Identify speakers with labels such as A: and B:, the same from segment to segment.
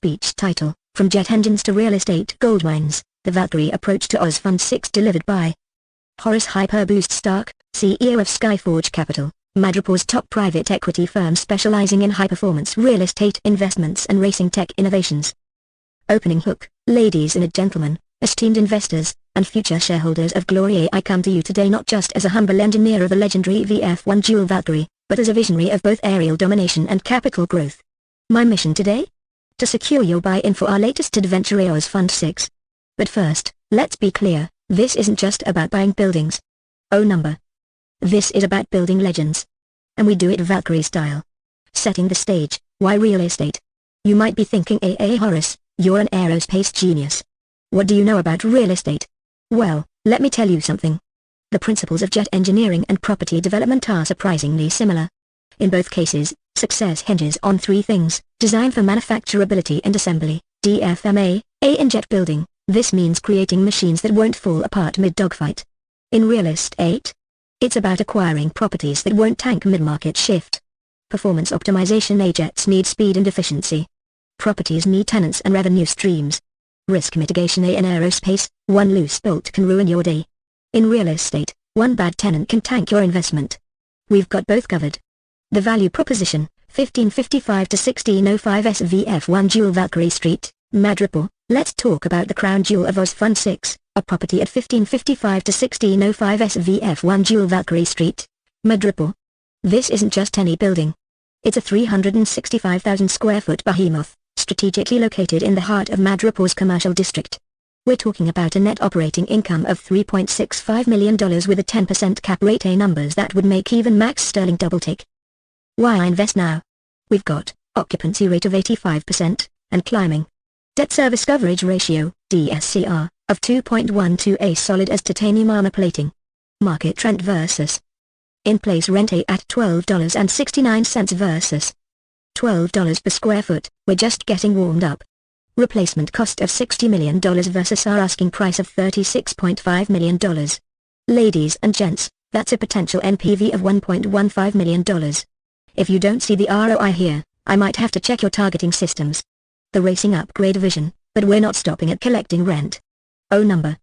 A: speech title, From Jet Engines to Real Estate Goldmines, The Valkyrie Approach to Oz Fund 6, delivered by Horace Hyperboost Stark, CEO of Skyforge Capital, Madripoor's top private equity firm specializing in high-performance real estate investments and racing tech innovations. Opening hook. Ladies and gentlemen, esteemed investors, and future shareholders of Glory, I come to you today not just as a humble engineer of the legendary VF1 dual Valkyrie, but as a visionary of both aerial domination and capital growth. My mission today? To secure your buy-in for our latest adventure, Oz Fund 6. But first, let's be clear, this isn't just about buying buildings. Oh number. This is about building legends. And we do it Valkyrie style. Setting the stage, why real estate? You might be thinking, Horace, you're an aerospace genius. What do you know about real estate? Well, let me tell you something. The principles of jet engineering and property development are surprisingly similar. In both cases, success hinges on three things: design for manufacturability and assembly, DFMA, in jet building, this means creating machines that won't fall apart mid-dogfight. In real estate, it's about acquiring properties that won't tank mid-market shift. Performance optimization. Jets need speed and efficiency. Properties need tenants and revenue streams. Risk mitigation. In aerospace, one loose bolt can ruin your day. In real estate, one bad tenant can tank your investment. We've got both covered. The value proposition, 1555 to 1605 SVF1 Dual Valkyrie Street, Madripoor. Let's talk about the crown jewel of Oz Fund 6, a property at 1555 to 1605 SVF1 Dual Valkyrie Street, Madripoor. This isn't just any building. It's a 365,000 square foot behemoth, strategically located in the heart of Madripoor's commercial district. We're talking about a net operating income of $3.65 million with a 10% cap rate, numbers that would make even Max Sterling double take. Why invest now? We've got occupancy rate of 85%, and climbing. Debt service coverage ratio, DSCR, of 2.12, solid as titanium armor plating. Market rent versus in-place rent at $12.69 versus $12 per square foot. We're just getting warmed up. Replacement cost of $60 million versus our asking price of $36.5 million. Ladies and gents, that's a potential NPV of $1.15 million. If you don't see the ROI here, I might have to check your targeting systems. The racing upgrade vision, but we're not stopping at collecting rent. Oh number.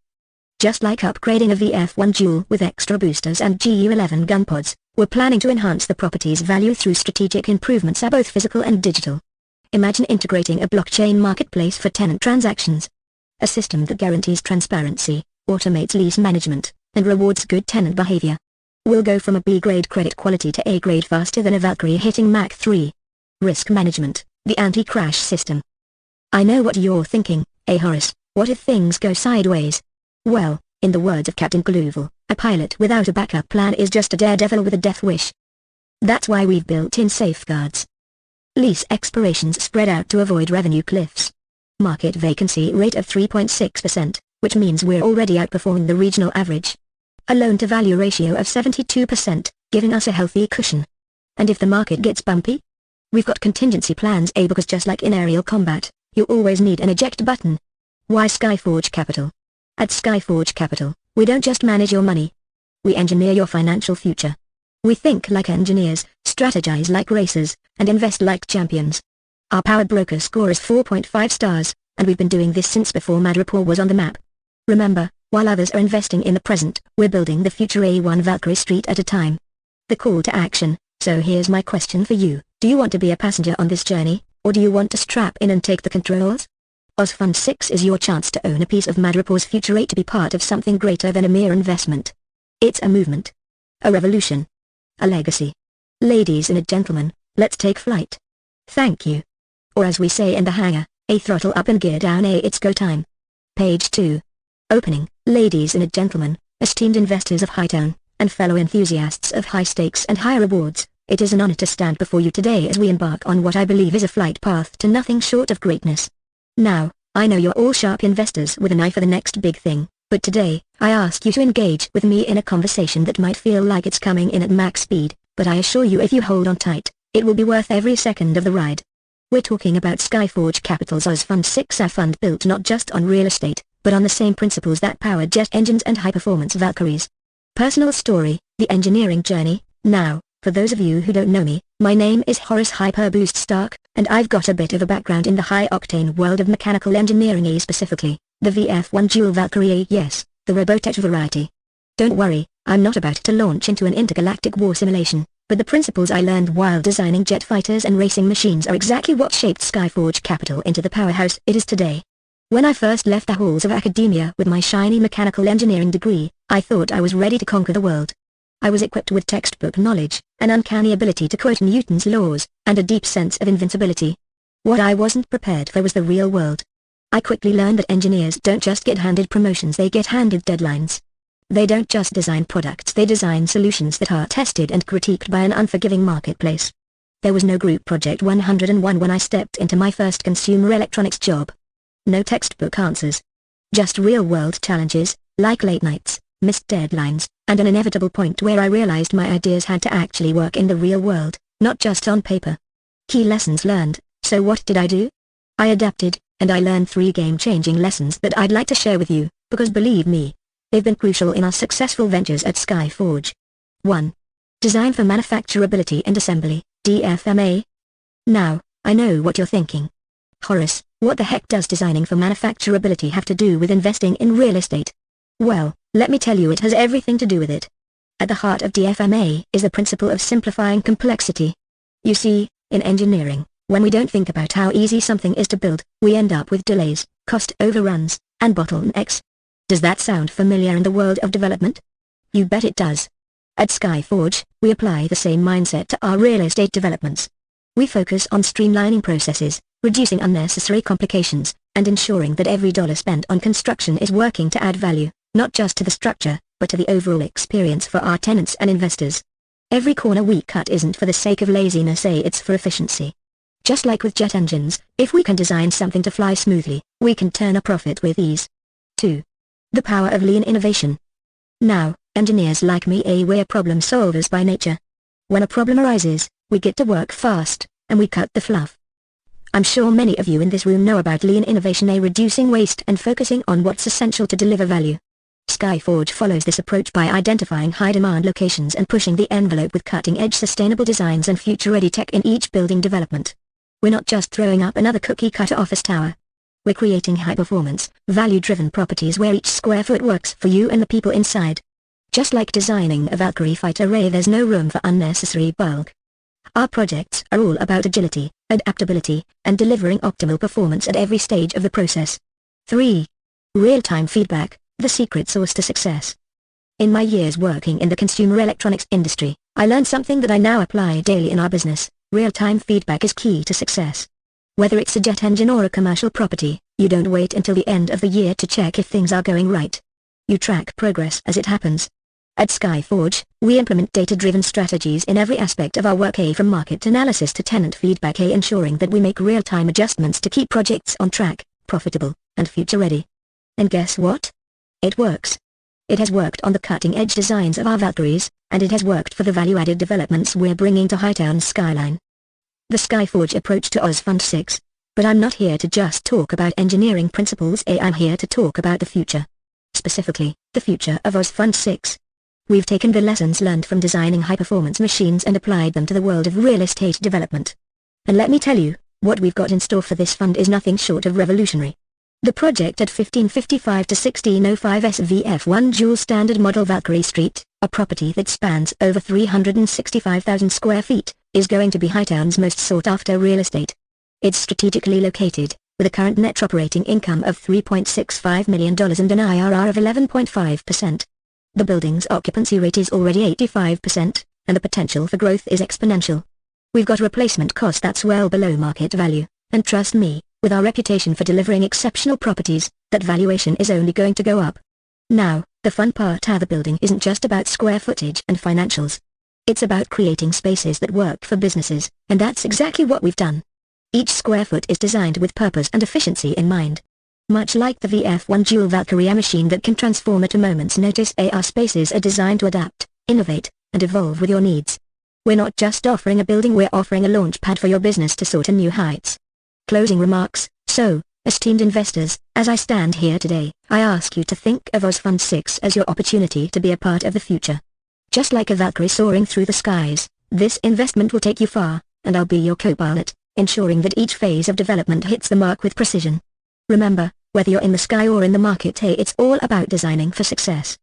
A: Just like upgrading a VF1 Dual with extra boosters and GU11 gun pods, we're planning to enhance the property's value through strategic improvements, both physical and digital. Imagine integrating a blockchain marketplace for tenant transactions. A system that guarantees transparency, automates lease management, and rewards good tenant behavior. We'll go from a B-grade credit quality to A-grade faster than a Valkyrie hitting Mach 3. Risk management, the anti-crash system. I know what you're thinking, Horace, what if things go sideways? Well, in the words of Captain Glooval, a pilot without a backup plan is just a daredevil with a death wish. That's why we've built in safeguards. Lease expirations spread out to avoid revenue cliffs. Market vacancy rate of 3.6%, which means we're already outperforming the regional average. A loan-to-value ratio of 72%, giving us a healthy cushion. And if the market gets bumpy? We've got contingency plans, because just like in aerial combat, you always need an eject button. Why Skyforge Capital? At Skyforge Capital, we don't just manage your money. We engineer your financial future. We think like engineers, strategize like racers, and invest like champions. Our power broker score is 4.5 stars, and we've been doing this since before Madripoor was on the map. Remember, while others are investing in the present, we're building the future, one Valkyrie Street at a time. The call to action. So here's my question for you: do you want to be a passenger on this journey, or do you want to strap in and take the controls? Oz Fund 6 is your chance to own a piece of Madripoor's future, to be part of something greater than a mere investment. It's a movement. A revolution. A legacy. Ladies and gentlemen, let's take flight. Thank you. Or as we say in the hangar, a throttle up and gear down, it's go time. Page 2. Opening. Ladies and gentlemen, esteemed investors of high tone, and fellow enthusiasts of high stakes and high rewards, it is an honor to stand before you today as we embark on what I believe is a flight path to nothing short of greatness. Now, I know you're all sharp investors with an eye for the next big thing, but today, I ask you to engage with me in a conversation that might feel like it's coming in at max speed, but I assure you if you hold on tight, it will be worth every second of the ride. We're talking about Skyforge Capital's Oz Fund 6, a fund built not just on real estate, but on the same principles that power jet engines and high-performance Valkyries. Personal story, the engineering journey. Now, For those of you who don't know me, my name is Horace Hyperboost Stark, and I've got a bit of a background in the high-octane world of mechanical engineering, specifically, the VF1 dual Valkyrie, yes, the Robotech variety. Don't worry, I'm not about to launch into an intergalactic war simulation, but the principles I learned while designing jet fighters and racing machines are exactly what shaped Skyforge Capital into the powerhouse it is today. When I first left the halls of academia with my shiny mechanical engineering degree, I thought I was ready to conquer the world. I was equipped with textbook knowledge, an uncanny ability to quote Newton's laws, and a deep sense of invincibility. What I wasn't prepared for was the real world. I quickly learned that engineers don't just get handed promotions, they get handed deadlines. They don't just design products, they design solutions that are tested and critiqued by an unforgiving marketplace. There was no Group Project 101 when I stepped into my first consumer electronics job. No textbook answers. Just real-world challenges, like late nights, missed deadlines, and an inevitable point where I realized my ideas had to actually work in the real world, not just on paper. Key lessons learned. So what did I do? I adapted, and I learned 3 game-changing lessons that I'd like to share with you, because believe me, they've been crucial in our successful ventures at Skyforge. 1. Design for Manufacturability and Assembly, DFMA. Now, I know what you're thinking. Horace, what the heck does designing for manufacturability have to do with investing in real estate? Well, let me tell you, it has everything to do with it. At the heart of DFMA is the principle of simplifying complexity. You see, in engineering, when we don't think about how easy something is to build, we end up with delays, cost overruns, and bottlenecks. Does that sound familiar in the world of development? You bet it does. At Skyforge, we apply the same mindset to our real estate developments. We focus on streamlining processes, reducing unnecessary complications, and ensuring that every dollar spent on construction is working to add value, not just to the structure, but to the overall experience for our tenants and investors. Every corner we cut isn't for the sake of laziness, it's for efficiency. Just like with jet engines, if we can design something to fly smoothly, we can turn a profit with ease. 2. The power of lean innovation. Now, engineers like me, we're problem solvers by nature. When a problem arises, we get to work fast, and we cut the fluff. I'm sure many of you in this room know about lean innovation, reducing waste and focusing on what's essential to deliver value. Skyforge follows this approach by identifying high-demand locations and pushing the envelope with cutting-edge sustainable designs and future-ready tech in each building development. We're not just throwing up another cookie-cutter office tower. We're creating high-performance, value-driven properties where each square foot works for you and the people inside. Just like designing a Valkyrie fighter, there's no room for unnecessary bulk. Our projects are all about agility, adaptability, and delivering optimal performance at every stage of the process. 3. Real-time feedback, the secret sauce to success. In my years working in the consumer electronics industry, I learned something that I now apply daily in our business. Real-time feedback is key to success. Whether it's a jet engine or a commercial property, you don't wait until the end of the year to check if things are going right. You track progress as it happens. At Skyforge, we implement data-driven strategies in every aspect of our work, from market analysis to tenant feedback, ensuring that we make real-time adjustments to keep projects on track, profitable, and future-ready. And guess what? It works. It has worked on the cutting-edge designs of our Valkyries, and it has worked for the value-added developments we're bringing to Hightown's skyline. The Skyforge approach to Oz Fund 6. But I'm not here to just talk about engineering principles, I'm here to talk about the future. Specifically, the future of Oz Fund 6. We've taken the lessons learned from designing high-performance machines and applied them to the world of real estate development. And let me tell you, what we've got in store for this fund is nothing short of revolutionary. The project at 1555 to 1605 SVF1 Dual Standard Model Valkyrie Street, a property that spans over 365,000 square feet, is going to be Hightown's most sought-after real estate. It's strategically located, with a current net operating income of $3.65 million and an IRR of 11.5%. The building's occupancy rate is already 85%, and the potential for growth is exponential. We've got a replacement cost that's well below market value, and trust me, with our reputation for delivering exceptional properties, that valuation is only going to go up. Now, the fun part: the building isn't just about square footage and financials. It's about creating spaces that work for businesses, and that's exactly what we've done. Each square foot is designed with purpose and efficiency in mind. Much like the VF1 Dual Valkyrie machine that can transform at a moment's notice, our spaces are designed to adapt, innovate, and evolve with your needs. We're not just offering a building, we're offering a launch pad for your business to soar to new heights. Closing remarks. So, esteemed investors, as I stand here today, I ask you to think of Oz Fund 6 as your opportunity to be a part of the future. Just like a Valkyrie soaring through the skies, This investment will take you far, and I'll be your co-pilot, ensuring that each phase of development hits the mark with precision. Remember, whether you're in the sky or in the market, hey, it's all about designing for success.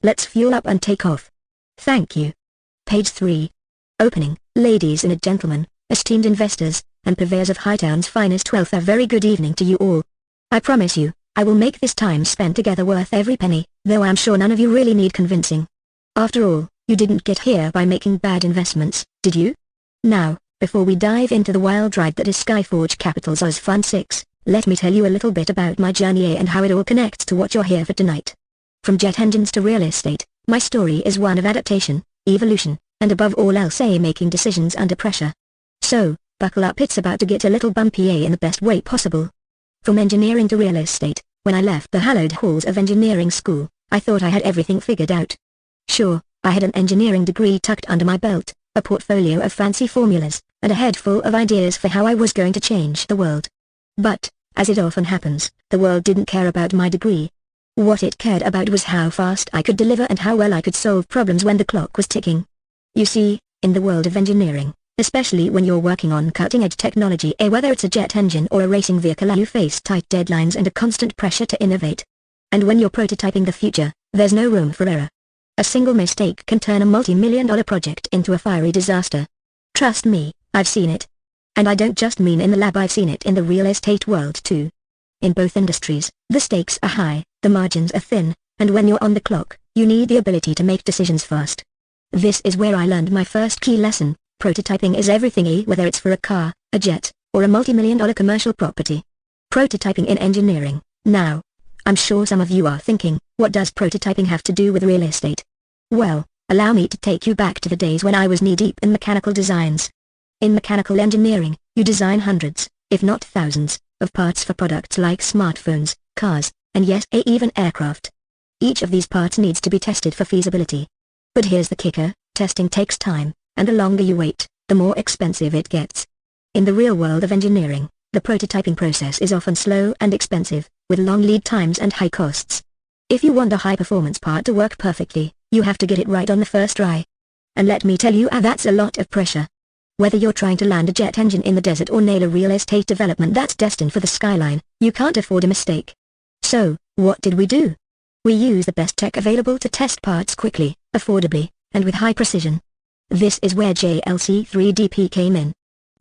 A: Let's fuel up and take off. Thank you. Page 3. Opening. Ladies and gentlemen, esteemed investors, and purveyors of Hightown's finest wealth, a very good evening to you all. I promise you, I will make this time spent together worth every penny, though I'm sure none of you really need convincing. After all, you didn't get here by making bad investments, did you? Now, before we dive into the wild ride that is Skyforge Capital's Oz Fund 6, let me tell you a little bit about my journey and how it all connects to what you're here for tonight. From jet engines to real estate, my story is one of adaptation, evolution, and above all else making decisions under pressure. So, buckle up, it's about to get a little bumpy in the best way possible. From engineering to real estate, when I left the hallowed halls of engineering school, I thought I had everything figured out. Sure, I had an engineering degree tucked under my belt, a portfolio of fancy formulas, and a head full of ideas for how I was going to change the world. But, as it often happens, the world didn't care about my degree. What it cared about was how fast I could deliver and how well I could solve problems when the clock was ticking. You see, in the world of engineering, especially when you're working on cutting-edge technology, whether it's a jet engine or a racing vehicle, you face tight deadlines and a constant pressure to innovate. And when you're prototyping the future, there's no room for error. A single mistake can turn a multi-million-dollar project into a fiery disaster. Trust me, I've seen it. And I don't just mean in the lab, I've seen it in the real estate world too. In both industries, the stakes are high, the margins are thin, and when you're on the clock, you need the ability to make decisions fast. This is where I learned my first key lesson: prototyping is everything, whether it's for a car, a jet, or a multi-million-dollar commercial property. Prototyping in engineering. Now, I'm sure some of you are thinking, what does prototyping have to do with real estate? Well, allow me to take you back to the days when I was knee-deep in mechanical designs. In mechanical engineering, you design hundreds, if not thousands, of parts for products like smartphones, cars, and yes, even aircraft. Each of these parts needs to be tested for feasibility. But here's the kicker: testing takes time, and the longer you wait, the more expensive it gets. In the real world of engineering, the prototyping process is often slow and expensive, with long lead times and high costs. If you want a high-performance part to work perfectly, you have to get it right on the first try. And let me tell you, that's a lot of pressure. Whether you're trying to land a jet engine in the desert or nail a real estate development that's destined for the skyline, you can't afford a mistake. So, what did we do? We used the best tech available to test parts quickly, affordably, and with high precision. This is where JLC 3DP came in.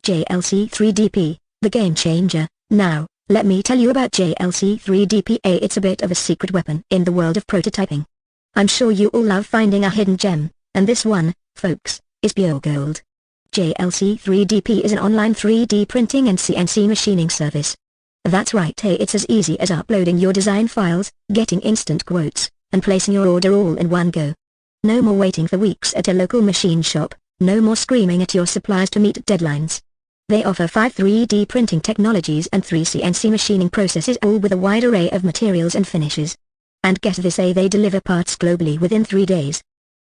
A: JLC 3DP, the game changer. Now, let me tell you about JLC 3DP. It's a bit of a secret weapon in the world of prototyping. I'm sure you all love finding a hidden gem, and this one, folks, is pure gold. JLC 3DP is an online 3D printing and CNC machining service. That's right, it's as easy as uploading your design files, getting instant quotes, and placing your order all in one go. No more waiting for weeks at a local machine shop, no more screaming at your suppliers to meet deadlines. They offer 5 3D printing technologies and 3 CNC machining processes, all with a wide array of materials and finishes. And get this, they deliver parts globally within 3 days.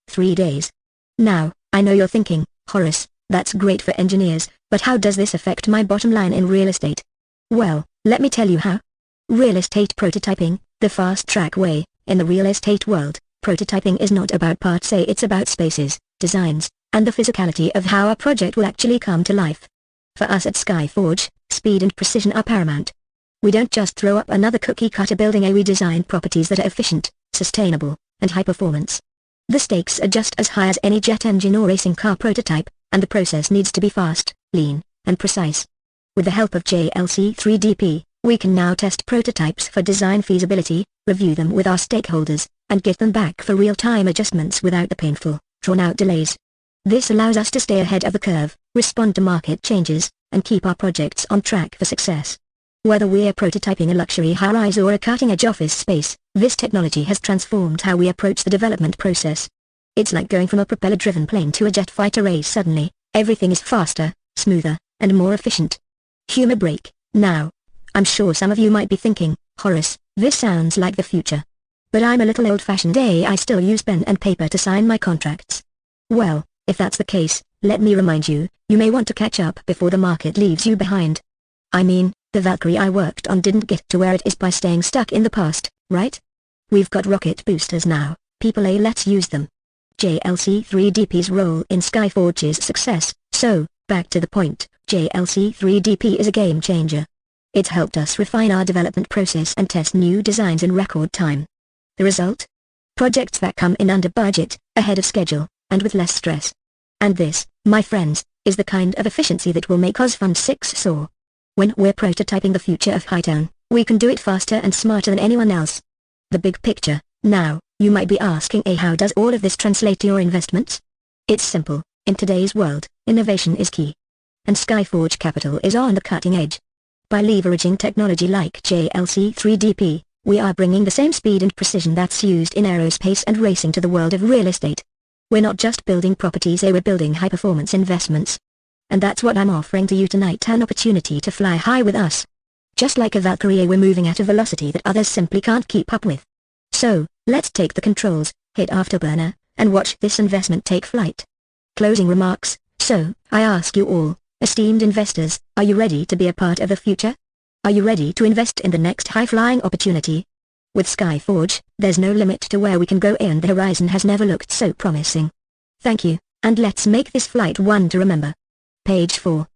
A: 3 days. Now, I know you're thinking, Horace, that's great for engineers, but how does this affect my bottom line in real estate? Well, let me tell you how. Real estate prototyping, the fast-track way. In the real estate world, prototyping is not about parts, it's about spaces, designs, and the physicality of how a project will actually come to life. For us at Skyforge, speed and precision are paramount. We don't just throw up another cookie-cutter building, we design properties that are efficient, sustainable, and high performance. The stakes are just as high as any jet engine or racing car prototype, and the process needs to be fast, lean, and precise. With the help of JLC 3DP, we can now test prototypes for design feasibility, review them with our stakeholders, and get them back for real-time adjustments without the painful, drawn-out delays. This allows us to stay ahead of the curve, respond to market changes, and keep our projects on track for success. Whether we're prototyping a luxury high-rise or a cutting-edge office space, this technology has transformed how we approach the development process. It's like going from a propeller-driven plane to a jet fighter race. Suddenly, everything is faster, smoother, and more efficient. Humor break. Now, I'm sure some of you might be thinking, Horace, this sounds like the future. But I'm a little old-fashioned, I still use pen and paper to sign my contracts. Well, if that's the case, let me remind you, you may want to catch up before the market leaves you behind. I mean, the Valkyrie I worked on didn't get to where it is by staying stuck in the past, right? We've got rocket boosters now, people, let's use them. JLC3DP's role in Skyforge's success. So, back to the point, JLC3DP is a game changer. It's helped us refine our development process and test new designs in record time. The result? Projects that come in under budget, ahead of schedule, and with less stress. And this, my friends, is the kind of efficiency that will make Oz Fund 6 soar. When we're prototyping the future of Hightown, we can do it faster and smarter than anyone else. The big picture. Now, you might be asking, how does all of this translate to your investments? It's simple. In today's world, innovation is key. And Skyforge Capital is on the cutting edge. By leveraging technology like JLC3DP, we are bringing the same speed and precision that's used in aerospace and racing to the world of real estate. We're not just building properties, we're building high-performance investments. And that's what I'm offering to you tonight, an opportunity to fly high with us. Just like a Valkyrie, we're moving at a velocity that others simply can't keep up with. So, let's take the controls, hit afterburner, and watch this investment take flight. Closing remarks. So, I ask you all, esteemed investors, are you ready to be a part of the future? Are you ready to invest in the next high-flying opportunity? With Skyforge, there's no limit to where we can go, and the horizon has never looked so promising. Thank you, and let's make this flight one to remember. Page 4.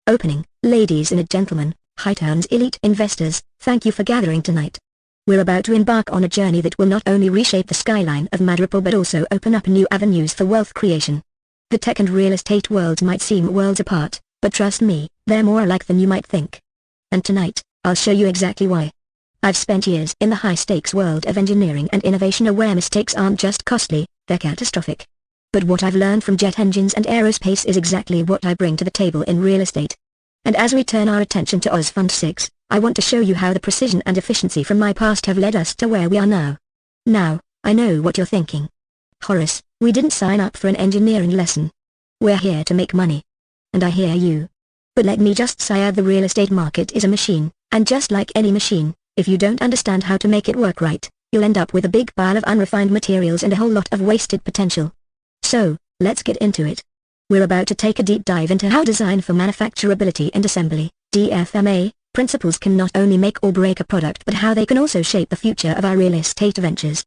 A: Opening. Ladies and gentlemen, Hightown's elite investors, thank you for gathering tonight. We're about to embark on a journey that will not only reshape the skyline of Madripoor but also open up new avenues for wealth creation. The tech and real estate worlds might seem worlds apart, but trust me, they're more alike than you might think. And tonight, I'll show you exactly why. I've spent years in the high-stakes world of engineering and innovation where mistakes aren't just costly, they're catastrophic. But what I've learned from jet engines and aerospace is exactly what I bring to the table in real estate. And as we turn our attention to Oz Fund 6, I want to show you how the precision and efficiency from my past have led us to where we are now. Now, I know what you're thinking. Horace, we didn't sign up for an engineering lesson. We're here to make money. And I hear you. But let me just say, the real estate market is a machine, and just like any machine, if you don't understand how to make it work right, you'll end up with a big pile of unrefined materials and a whole lot of wasted potential. So, let's get into it. We're about to take a deep dive into how design for manufacturability and assembly, DFMA, principles can not only make or break a product but how they can also shape the future of our real estate ventures.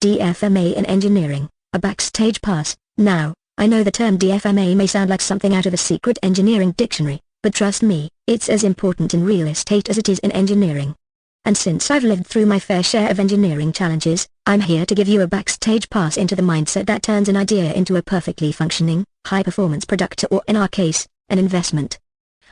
A: DFMA in engineering, a backstage pass. Now, I know the term DFMA may sound like something out of a secret engineering dictionary, but trust me, it's as important in real estate as it is in engineering. And since I've lived through my fair share of engineering challenges, I'm here to give you a backstage pass into the mindset that turns an idea into a perfectly functioning, high-performance product, or in our case, an investment.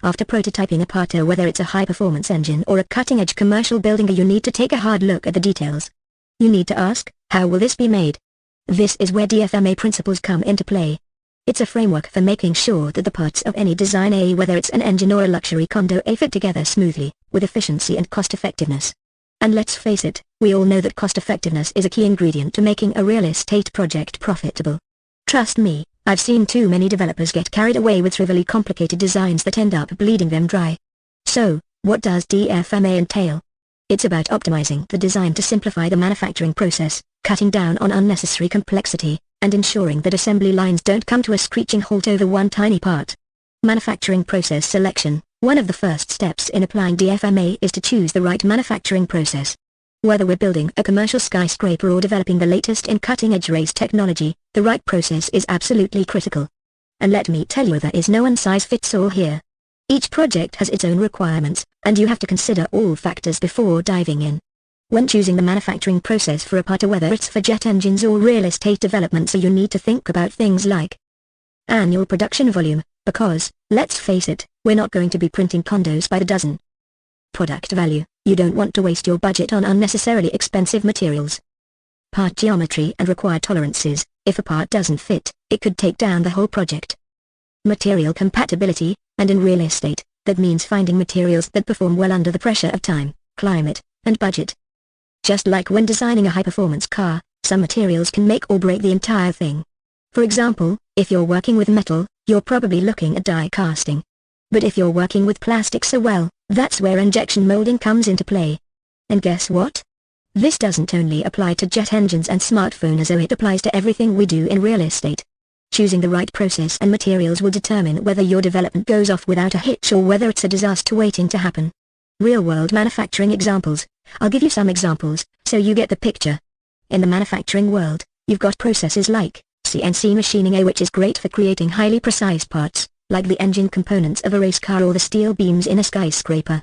A: After prototyping a part, whether it's a high-performance engine or a cutting-edge commercial building, you need to take a hard look at the details. You need to ask, how will this be made? This is where DFMA principles come into play. It's a framework for making sure that the parts of any design, whether it's an engine or a luxury condo, fit together smoothly, with efficiency and cost-effectiveness. And let's face it, we all know that cost-effectiveness is a key ingredient to making a real estate project profitable. Trust me, I've seen too many developers get carried away with trivially complicated designs that end up bleeding them dry. So, what does DFMA entail? It's about optimizing the design to simplify the manufacturing process, cutting down on unnecessary complexity, and ensuring that assembly lines don't come to a screeching halt over one tiny part. Manufacturing process selection. One of the first steps in applying DFMA is to choose the right manufacturing process. Whether we're building a commercial skyscraper or developing the latest in cutting-edge race technology, the right process is absolutely critical. And let me tell you, there is no one-size-fits-all here. Each project has its own requirements, and you have to consider all factors before diving in. When choosing the manufacturing process for a part, whether it's for jet engines or real estate developments, you need to think about things like annual production volume, because, let's face it, we're not going to be printing condos by the dozen. Product value, you don't want to waste your budget on unnecessarily expensive materials. Part geometry and required tolerances, if a part doesn't fit, it could take down the whole project. Material compatibility, and in real estate, that means finding materials that perform well under the pressure of time, climate, and budget. Just like when designing a high-performance car, some materials can make or break the entire thing. For example, if you're working with metal, you're probably looking at die casting. But if you're working with plastics, well, that's where injection molding comes into play. And guess what? This doesn't only apply to jet engines and smartphones, it applies to everything we do in real estate. Choosing the right process and materials will determine whether your development goes off without a hitch or whether it's a disaster waiting to happen. Real-world manufacturing examples. I'll give you some examples, so you get the picture. In the manufacturing world, you've got processes like CNC machining, which is great for creating highly precise parts, like the engine components of a race car or the steel beams in a skyscraper.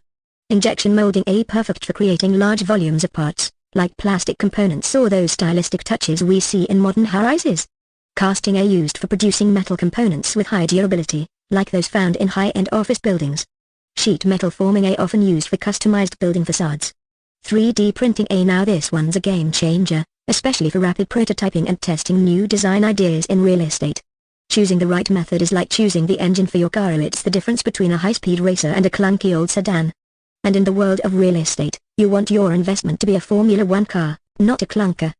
A: Injection molding, perfect for creating large volumes of parts, like plastic components or those stylistic touches we see in modern high-rises. Casting, used for producing metal components with high durability, like those found in high-end office buildings. Sheet metal forming, often used for customized building facades. 3D printing, now this one's a game changer, especially for rapid prototyping and testing new design ideas in real estate. Choosing the right method is like choosing the engine for your car. It's the difference between a high-speed racer and a clunky old sedan. And in the world of real estate, you want your investment to be a Formula 1 car, not a clunker.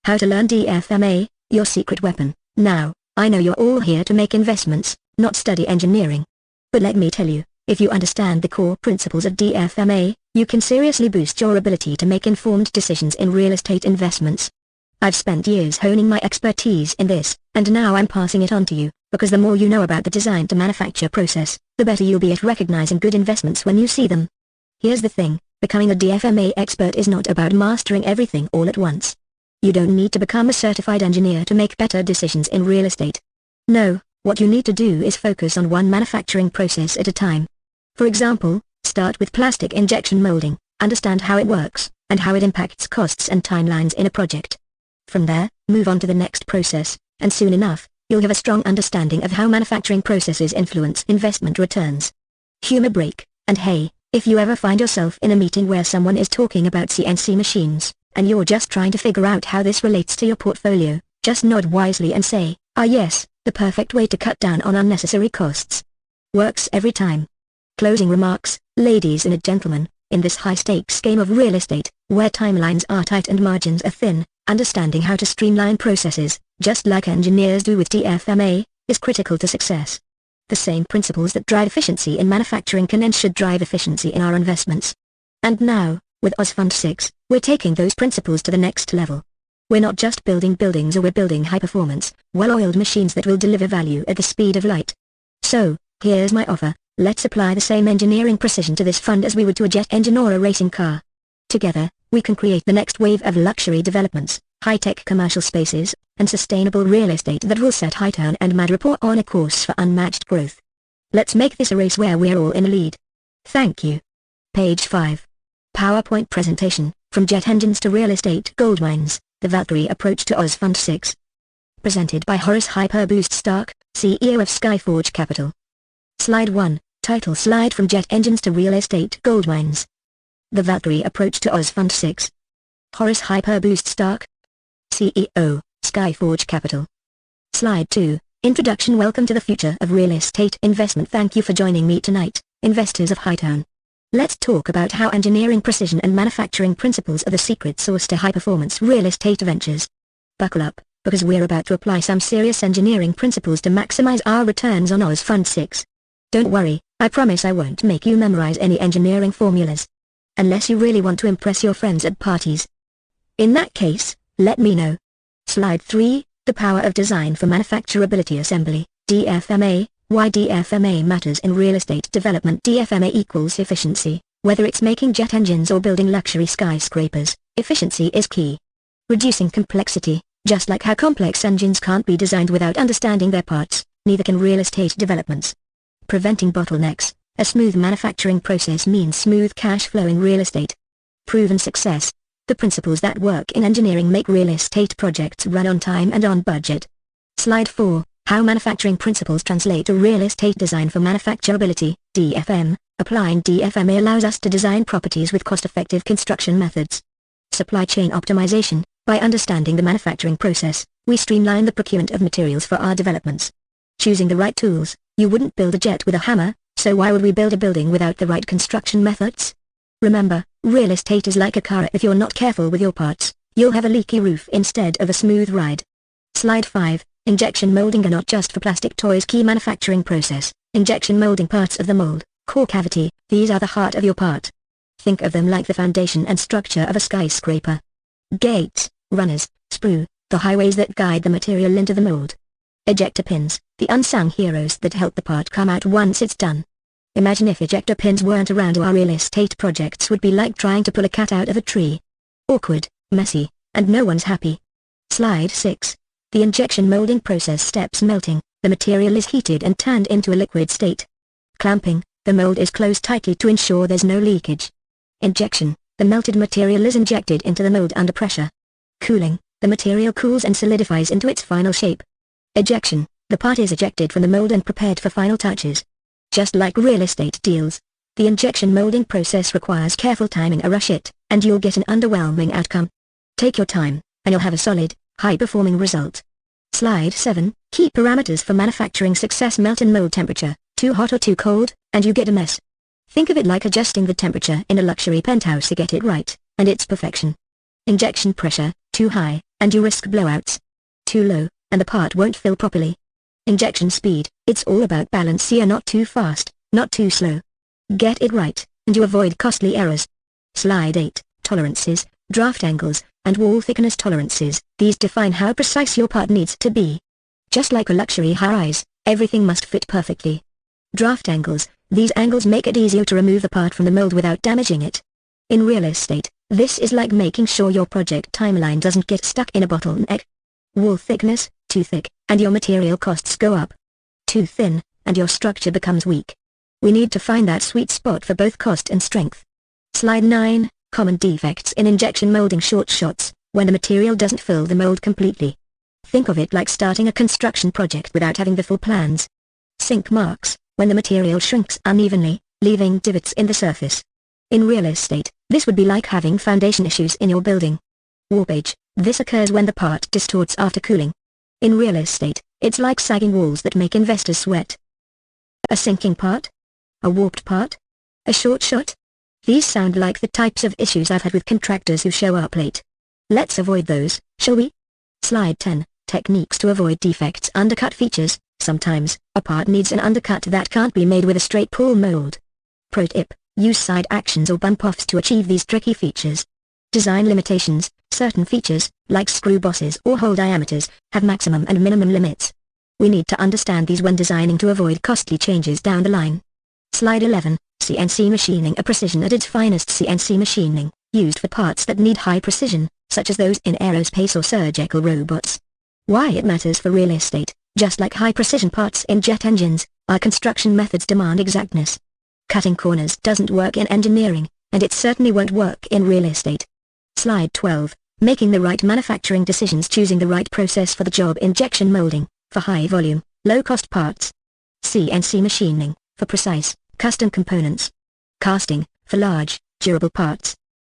A: How to learn DFMA, your secret weapon. Now, I know you're all here to make investments, not study engineering. But let me tell you, if you understand the core principles of DFMA, you can seriously boost your ability to make informed decisions in real estate investments. I've spent years honing my expertise in this, and now I'm passing it on to you, because the more you know about the design to manufacture process, the better you'll be at recognizing good investments when you see them. Here's the thing, becoming a DFMA expert is not about mastering everything all at once. You don't need to become a certified engineer to make better decisions in real estate. No, what you need to do is focus on one manufacturing process at a time. For example, start with plastic injection molding, understand how it works, and how it impacts costs and timelines in a project. From there, move on to the next process, and soon enough, you'll have a strong understanding of how manufacturing processes influence investment returns. Humor break, and hey, if you ever find yourself in a meeting where someone is talking about CNC machines, and you're just trying to figure out how this relates to your portfolio, just nod wisely and say, "Ah yes, the perfect way to cut down on unnecessary costs." Works every time. Closing remarks, ladies and gentlemen, in this high-stakes game of real estate, where timelines are tight and margins are thin, understanding how to streamline processes, just like engineers do with DFMA, is critical to success. The same principles that drive efficiency in manufacturing can and should drive efficiency in our investments. And now, with Oz Fund 6, we're taking those principles to the next level. We're not just building buildings, we're building high-performance, well-oiled machines that will deliver value at the speed of light. So, here's my offer, let's apply the same engineering precision to this fund as we would to a jet engine or a racing car. Together, we can create the next wave of luxury developments, high-tech commercial spaces, and sustainable real estate that will set Hightown and Madripoor on a course for unmatched growth. Let's make this a race where we're all in the lead. Thank you. Page 5. PowerPoint presentation, From Jet Engines to Real Estate Goldmines, the Valkyrie Approach to Oz Fund 6. Presented by Horace Hyperboost Stark, CEO of Skyforge Capital. Slide 1, title slide, From Jet Engines to Real Estate Goldmines. The Valkyrie Approach to Oz Fund 6. Horace Hyperboost Stark, CEO, Skyforge Capital. Slide 2, Introduction. Welcome to the future of real estate investment. Thank you for joining me tonight, investors of Hightown. Let's talk about how engineering precision and manufacturing principles are the secret sauce to high-performance real estate ventures. Buckle up, because we're about to apply some serious engineering principles to maximize our returns on Oz Fund 6. Don't worry, I promise I won't make you memorize any engineering formulas. Unless you really want to impress your friends at parties. In that case, let me know. Slide 3, The Power of Design for Manufacturability Assembly, DFMA. Why DFMA matters in real estate development. DFMA equals efficiency. Whether it's making jet engines or building luxury skyscrapers, efficiency is key. Reducing complexity. Just like how complex engines can't be designed without understanding their parts, neither can real estate developments. Preventing bottlenecks. A smooth manufacturing process means smooth cash flow in real estate. Proven success. The principles that work in engineering make real estate projects run on time and on budget. Slide 4, How Manufacturing Principles Translate to Real Estate Design for Manufacturability, DFM. Applying DFMA allows us to design properties with cost-effective construction methods. Supply chain optimization. By understanding the manufacturing process, we streamline the procurement of materials for our developments. Choosing the right tools. You wouldn't build a jet with a hammer, so why would we build a building without the right construction methods? Remember, real estate is like a car. If you're not careful with your parts, you'll have a leaky roof instead of a smooth ride. Slide 5, Injection molding are not just for plastic toys. Key manufacturing process. Injection molding. Parts of the mold, core cavity, these are the heart of your part. Think of them like the foundation and structure of a skyscraper. Gates, runners, sprue, the highways that guide the material into the mold. Ejector pins, the unsung heroes that help the part come out once it's done. Imagine if ejector pins weren't around. Our real estate projects would be like trying to pull a cat out of a tree. Awkward, messy, and no one's happy. Slide 6. The injection molding process steps melting, the material is heated and turned into a liquid state. Clamping, the mold is closed tightly to ensure there's no leakage. Injection, the melted material is injected into the mold under pressure. Cooling, the material cools and solidifies into its final shape. Ejection, the part is ejected from the mold and prepared for final touches. Just like real estate deals, the injection molding process requires careful timing or rush it, and you'll get an underwhelming outcome. Take your time, and you'll have a solid, high-performing result. Slide 7, Key parameters for manufacturing success: melt and mold temperature, too hot or too cold, and you get a mess. Think of it like adjusting the temperature in a luxury penthouse to get it right, and it's perfection. Injection pressure, too high, and you risk blowouts. Too low, and the part won't fill properly. Injection speed, it's all about balance here, not too fast, not too slow. Get it right, and you avoid costly errors. Slide 8, Tolerances, draft angles, and wall thickness tolerances. These define how precise your part needs to be. Just like a luxury high-rise, everything must fit perfectly. Draft angles, these angles make it easier to remove the part from the mold without damaging it. In real estate, this is like making sure your project timeline doesn't get stuck in a bottleneck. Wall thickness, too thick, and your material costs go up. Too thin, and your structure becomes weak. We need to find that sweet spot for both cost and strength. Slide 9, Common defects in injection molding. Short shots, when the material doesn't fill the mold completely. Think of it like starting a construction project without having the full plans. Sink marks, when the material shrinks unevenly, leaving divots in the surface. In real estate, this would be like having foundation issues in your building. Warpage, this occurs when the part distorts after cooling. In real estate, it's like sagging walls that make investors sweat. A sinking part? A warped part? A short shot? These sound like the types of issues I've had with contractors who show up late. Let's avoid those, shall we? Slide 10, Techniques to avoid defects. Undercut features, sometimes, a part needs an undercut that can't be made with a straight pull mold. Pro tip, use side actions or bump-offs to achieve these tricky features. Design limitations, certain features, like screw bosses or hole diameters, have maximum and minimum limits. We need to understand these when designing to avoid costly changes down the line. Slide 11, CNC machining. A precision at its finest. CNC machining, used for parts that need high precision, such as those in aerospace or surgical robots. Why it matters for real estate, just like high-precision parts in jet engines, our construction methods demand exactness. Cutting corners doesn't work in engineering, and it certainly won't work in real estate. Slide 12, Making the right manufacturing decisions. Choosing the right process for the job. Injection molding, for high-volume, low-cost parts. CNC machining, for precise, custom components. Casting, for large, durable parts.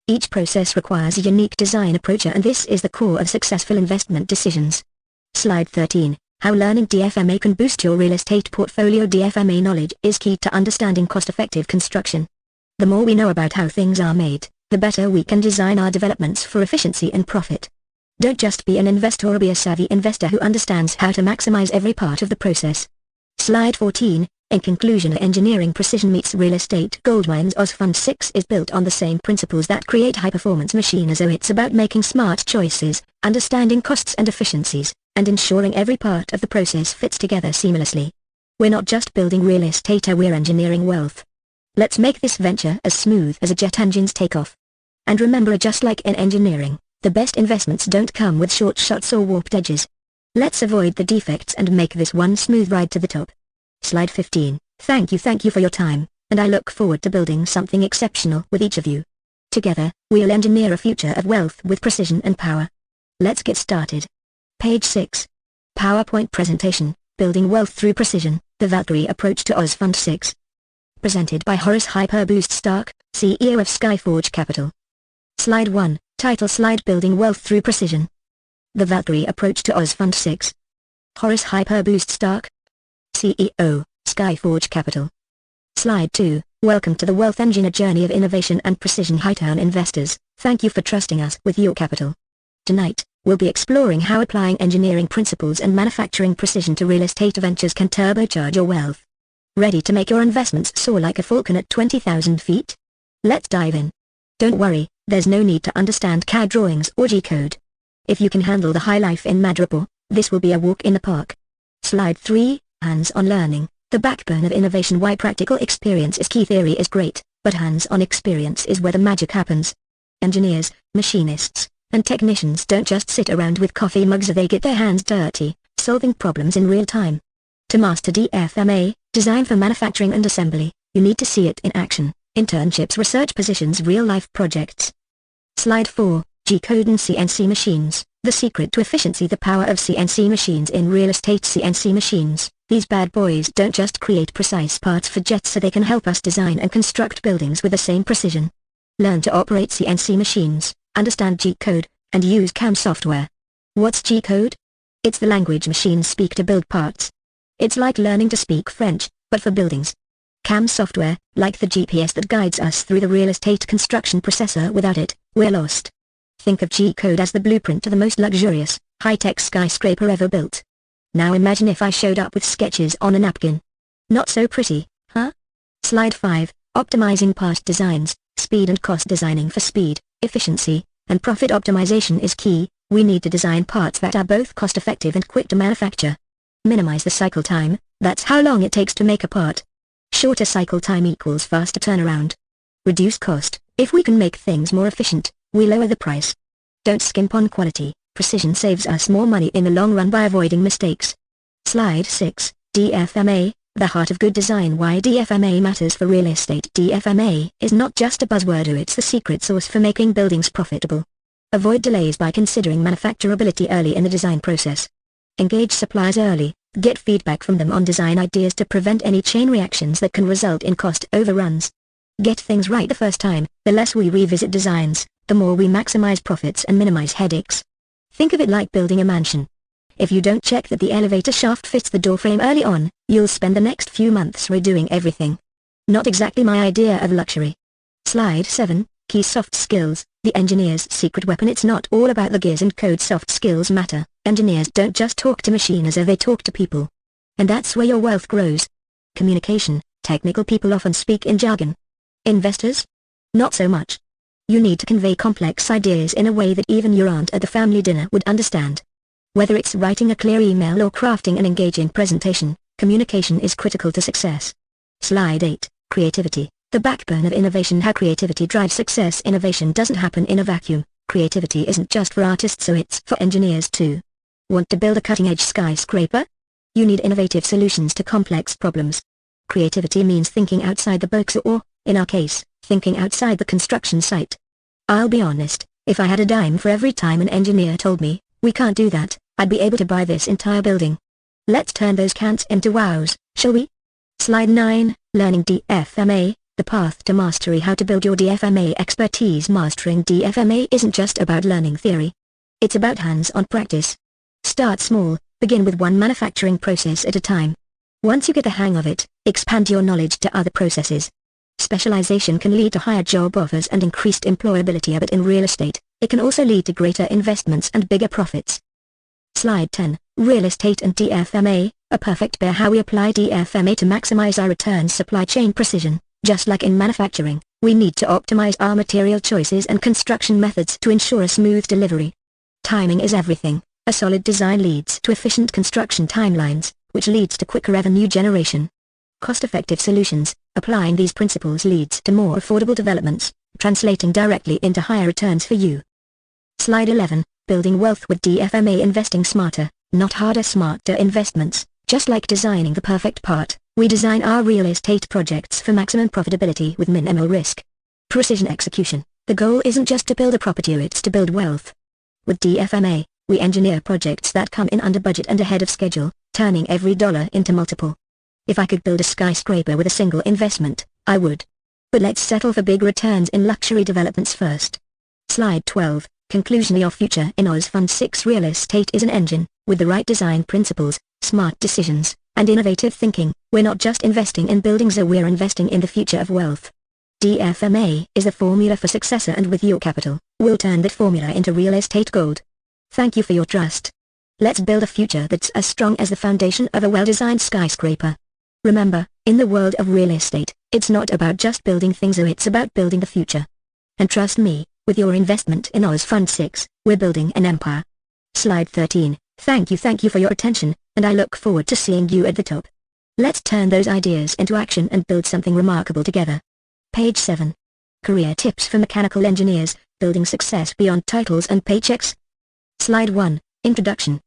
A: Each process requires a unique design approach, and this is the core of successful investment decisions. Slide 13, How learning DFMA can boost your real estate portfolio. DFMA knowledge is key to understanding cost-effective construction. The more we know about how things are made, the better we can design our developments for efficiency and profit. Don't just be an investor, or be a savvy investor who understands how to maximize every part of the process. Slide 14, In conclusion, engineering precision meets real estate goldmines. Oz Fund 6 is built on the same principles that create high-performance machines. So it's about making smart choices, understanding costs and efficiencies, and ensuring every part of the process fits together seamlessly. We're not just building real estate, we're engineering wealth. Let's make this venture as smooth as a jet engine's takeoff. And remember, just like in engineering, the best investments don't come with short shots or warped edges. Let's avoid the defects and make this one smooth ride to the top. Slide 15, Thank you for your time, and I look forward to building something exceptional with each of you. Together, we'll engineer a future of wealth with precision and power. Let's get started. Page 6. PowerPoint presentation, Building Wealth Through Precision, the Valkyrie Approach to Oz Fund 6. Presented by Horace Hyperboost Stark, CEO of Skyforge Capital. Slide 1, Title Slide, Building Wealth Through Precision. The Valkyrie Approach to Oz Fund 6. Horace Hyperboost Stark, CEO, Skyforge Capital. Slide 2, Welcome to the Wealth Engine, a journey of innovation and precision. Hightown investors, thank you for trusting us with your capital. Tonight, we'll be exploring how applying engineering principles and manufacturing precision to real estate ventures can turbocharge your wealth. Ready to make your investments soar like a falcon at 20,000 feet? Let's dive in. Don't worry, there's no need to understand CAD drawings or G-code. If you can handle the high life in Madripoor, this will be a walk in the park. Slide 3, Hands-on learning, the backbone of innovation. Why practical experience is key. Theory is great, but hands-on experience is where the magic happens. Engineers, machinists, And technicians don't just sit around with coffee mugs, they get their hands dirty, solving problems in real time. To master DFMA, design for manufacturing and assembly, you need to see it in action: internships, research positions, real-life projects. Slide 4, G-code and CNC machines. The secret to efficiency: the power of CNC machines in real estate. CNC machines, these bad boys don't just create precise parts for jets so they can help us design and construct buildings with the same precision. Learn to operate CNC machines, understand G-code, and use CAM software. What's G-code? It's the language machines speak to build parts. It's like learning to speak French, but for buildings. CAM software, like the GPS that guides us through the real estate construction processor. Without it, we're lost. Think of G-code as the blueprint to the most luxurious, high-tech skyscraper ever built. Now imagine if I showed up with sketches on a napkin. Not so pretty, huh? Slide 5, optimizing part designs. Speed and cost. Designing for speed, efficiency, and profit optimization is key. We need to design parts that are both cost-effective and quick to manufacture. Minimize the cycle time, that's how long it takes to make a part. Shorter cycle time equals faster turnaround. Reduce cost. If we can make things more efficient, we lower the price. Don't skimp on quality. Precision saves us more money in the long run by avoiding mistakes. Slide 6, DFMA, the heart of good design. Why DFMA matters for real estate. DFMA is not just a buzzword, it's the secret sauce for making buildings profitable. Avoid delays by considering manufacturability early in the design process. Engage suppliers early, get feedback from them on design ideas to prevent any chain reactions that can result in cost overruns. Get things right the first time. The less we revisit designs, the more we maximize profits and minimize headaches. Think of it like building a mansion. If you don't check that the elevator shaft fits the doorframe early on, you'll spend the next few months redoing everything. Not exactly my idea of luxury. Slide 7, key soft skills, the engineer's secret weapon. It's not all about the gears and code. Soft skills matter. Engineers don't just talk to machines, they talk to people. And that's where your wealth grows. Communication, technical people often speak in jargon. Investors? Not so much. You need to convey complex ideas in a way that even your aunt at the family dinner would understand. Whether it's writing a clear email or crafting an engaging presentation, communication is critical to success. Slide 8, creativity, the backbone of innovation. How creativity drives success. Innovation doesn't happen in a vacuum. Creativity isn't just for artists, so it's for engineers too. Want to build a cutting-edge skyscraper? You need innovative solutions to complex problems. Creativity means thinking outside the box, or, in our case, thinking outside the construction site. I'll be honest, if I had a dime for every time an engineer told me, "We can't do that," I'd be able to buy this entire building. Let's turn those can'ts into wows, shall we? Slide 9, learning DFMA, the path to mastery. How to build your DFMA expertise. Mastering DFMA isn't just about learning theory. It's about hands-on practice. Start small, begin with one manufacturing process at a time. Once you get the hang of it, expand your knowledge to other processes. Specialization can lead to higher job offers and increased employability, but in real estate, it can also lead to greater investments and bigger profits. Slide 10, real estate and DFMA, a perfect pair. How we apply DFMA to maximize our returns. Supply chain precision. Just like in manufacturing, we need to optimize our material choices and construction methods to ensure a smooth delivery. Timing is everything. A solid design leads to efficient construction timelines, which leads to quicker revenue generation. Cost-effective solutions. Applying these principles leads to more affordable developments, translating directly into higher returns for you. Slide 11, building wealth with DFMA. Investing smarter, not harder. Smarter investments. Just like designing the perfect part, we design our real estate projects for maximum profitability with minimal risk. Precision execution. The goal isn't just to build a property, it's to build wealth. With DFMA, we engineer projects that come in under budget and ahead of schedule, turning every dollar into multiple. If I could build a skyscraper with a single investment, I would. But let's settle for big returns in luxury developments first. Slide 12, conclusion. Your future in Oz Fund 6. Real estate is an engine. With the right design principles, smart decisions, and innovative thinking, we're not just investing in buildings, we're investing in the future of wealth. DFMA is the formula for success, and with your capital, we'll turn that formula into real estate gold. Thank you for your trust. Let's build a future that's as strong as the foundation of a well-designed skyscraper. Remember, in the world of real estate, it's not about just building things, it's about building the future. And trust me, with your investment in Oz Fund 6, we're building an empire. Slide 13, thank you for your attention, and I look forward to seeing you at the top. Let's turn those ideas into action and build something remarkable together. Page 7. Career tips for mechanical engineers. Building Success Beyond Titles and Paychecks. Slide 1, Introduction.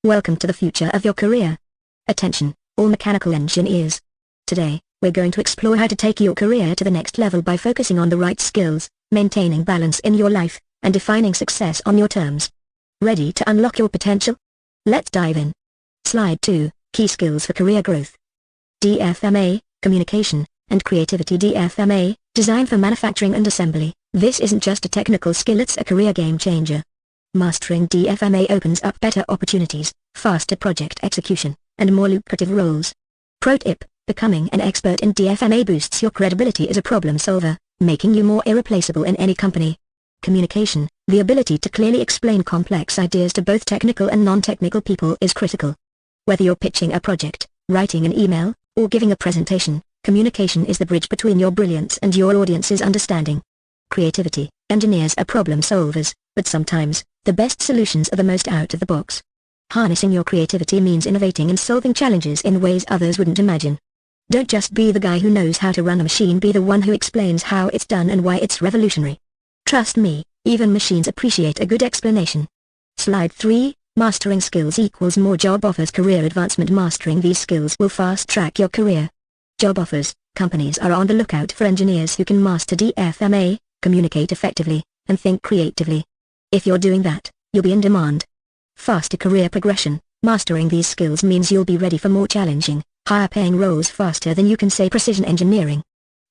A: Welcome to the future of your career. Attention, all mechanical engineers. Today, we're going to explore how to take your career to the next level by focusing on the right skills, maintaining balance in your life, and defining success on your terms. Ready to unlock your potential? Let's dive in. Slide 2, Key Skills for Career Growth. DFMA, Communication, and Creativity. DFMA, Design for Manufacturing and Assembly. This isn't just a technical skill, it's a career game changer. Mastering DFMA opens up better opportunities, faster project execution, and more lucrative roles. Pro tip, becoming an expert in DFMA boosts your credibility as a problem solver, making you more irreplaceable in any company. Communication, the ability to clearly explain complex ideas to both technical and non-technical people is critical. Whether you're pitching a project, writing an email, or giving a presentation, communication is the bridge between your brilliance and your audience's understanding. Creativity, engineers are problem solvers, but sometimes, the best solutions are the most out of the box. Harnessing your creativity means innovating and solving challenges in ways others wouldn't imagine. Don't just be the guy who knows how to run a machine, be the one who explains how it's done and why it's revolutionary. Trust me, even machines appreciate a good explanation. Slide 3, Mastering skills equals more job offers. Career advancement. Mastering these skills will fast-track your career. Job offers. Companies are on the lookout for engineers who can master DFMA, communicate effectively, and think creatively. If you're doing that, you'll be in demand. Faster career progression. Mastering these skills means you'll be ready for more challenging, higher-paying roles faster than you can say precision engineering.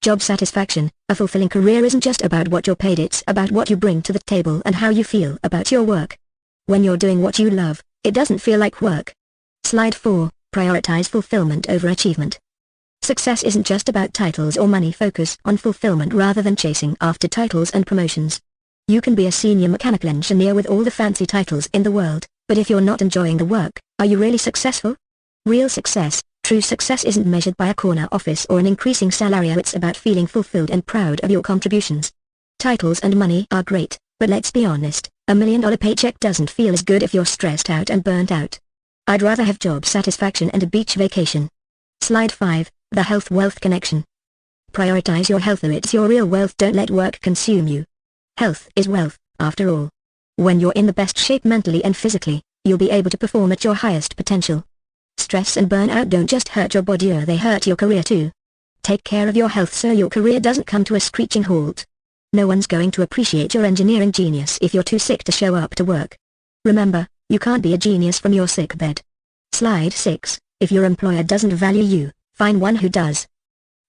A: Job satisfaction. A fulfilling career isn't just about what you're paid, it's about what you bring to the table and how you feel about your work. When you're doing what you love, it doesn't feel like work. Slide 4, Prioritize fulfillment over achievement. Success isn't just about titles or money. Focus on fulfillment rather than chasing after titles and promotions. You can be a senior mechanical engineer with all the fancy titles in the world, but if you're not enjoying the work, are you really successful? Real success, true success isn't measured by a corner office or an increasing salary. It's about feeling fulfilled and proud of your contributions. Titles and money are great, but let's be honest, $1 million paycheck doesn't feel as good if you're stressed out and burnt out. I'd rather have job satisfaction and a beach vacation. Slide 5, The Health-Wealth Connection. Prioritize your health, or it's your real wealth. Don't let work consume you. Health is wealth, after all. When you're in the best shape mentally and physically, you'll be able to perform at your highest potential. Stress and burnout don't just hurt your body, they hurt your career too. Take care of your health so your career doesn't come to a screeching halt. No one's going to appreciate your engineering genius if you're too sick to show up to work. Remember, you can't be a genius from your sick bed. Slide 6, If your employer doesn't value you, find one who does.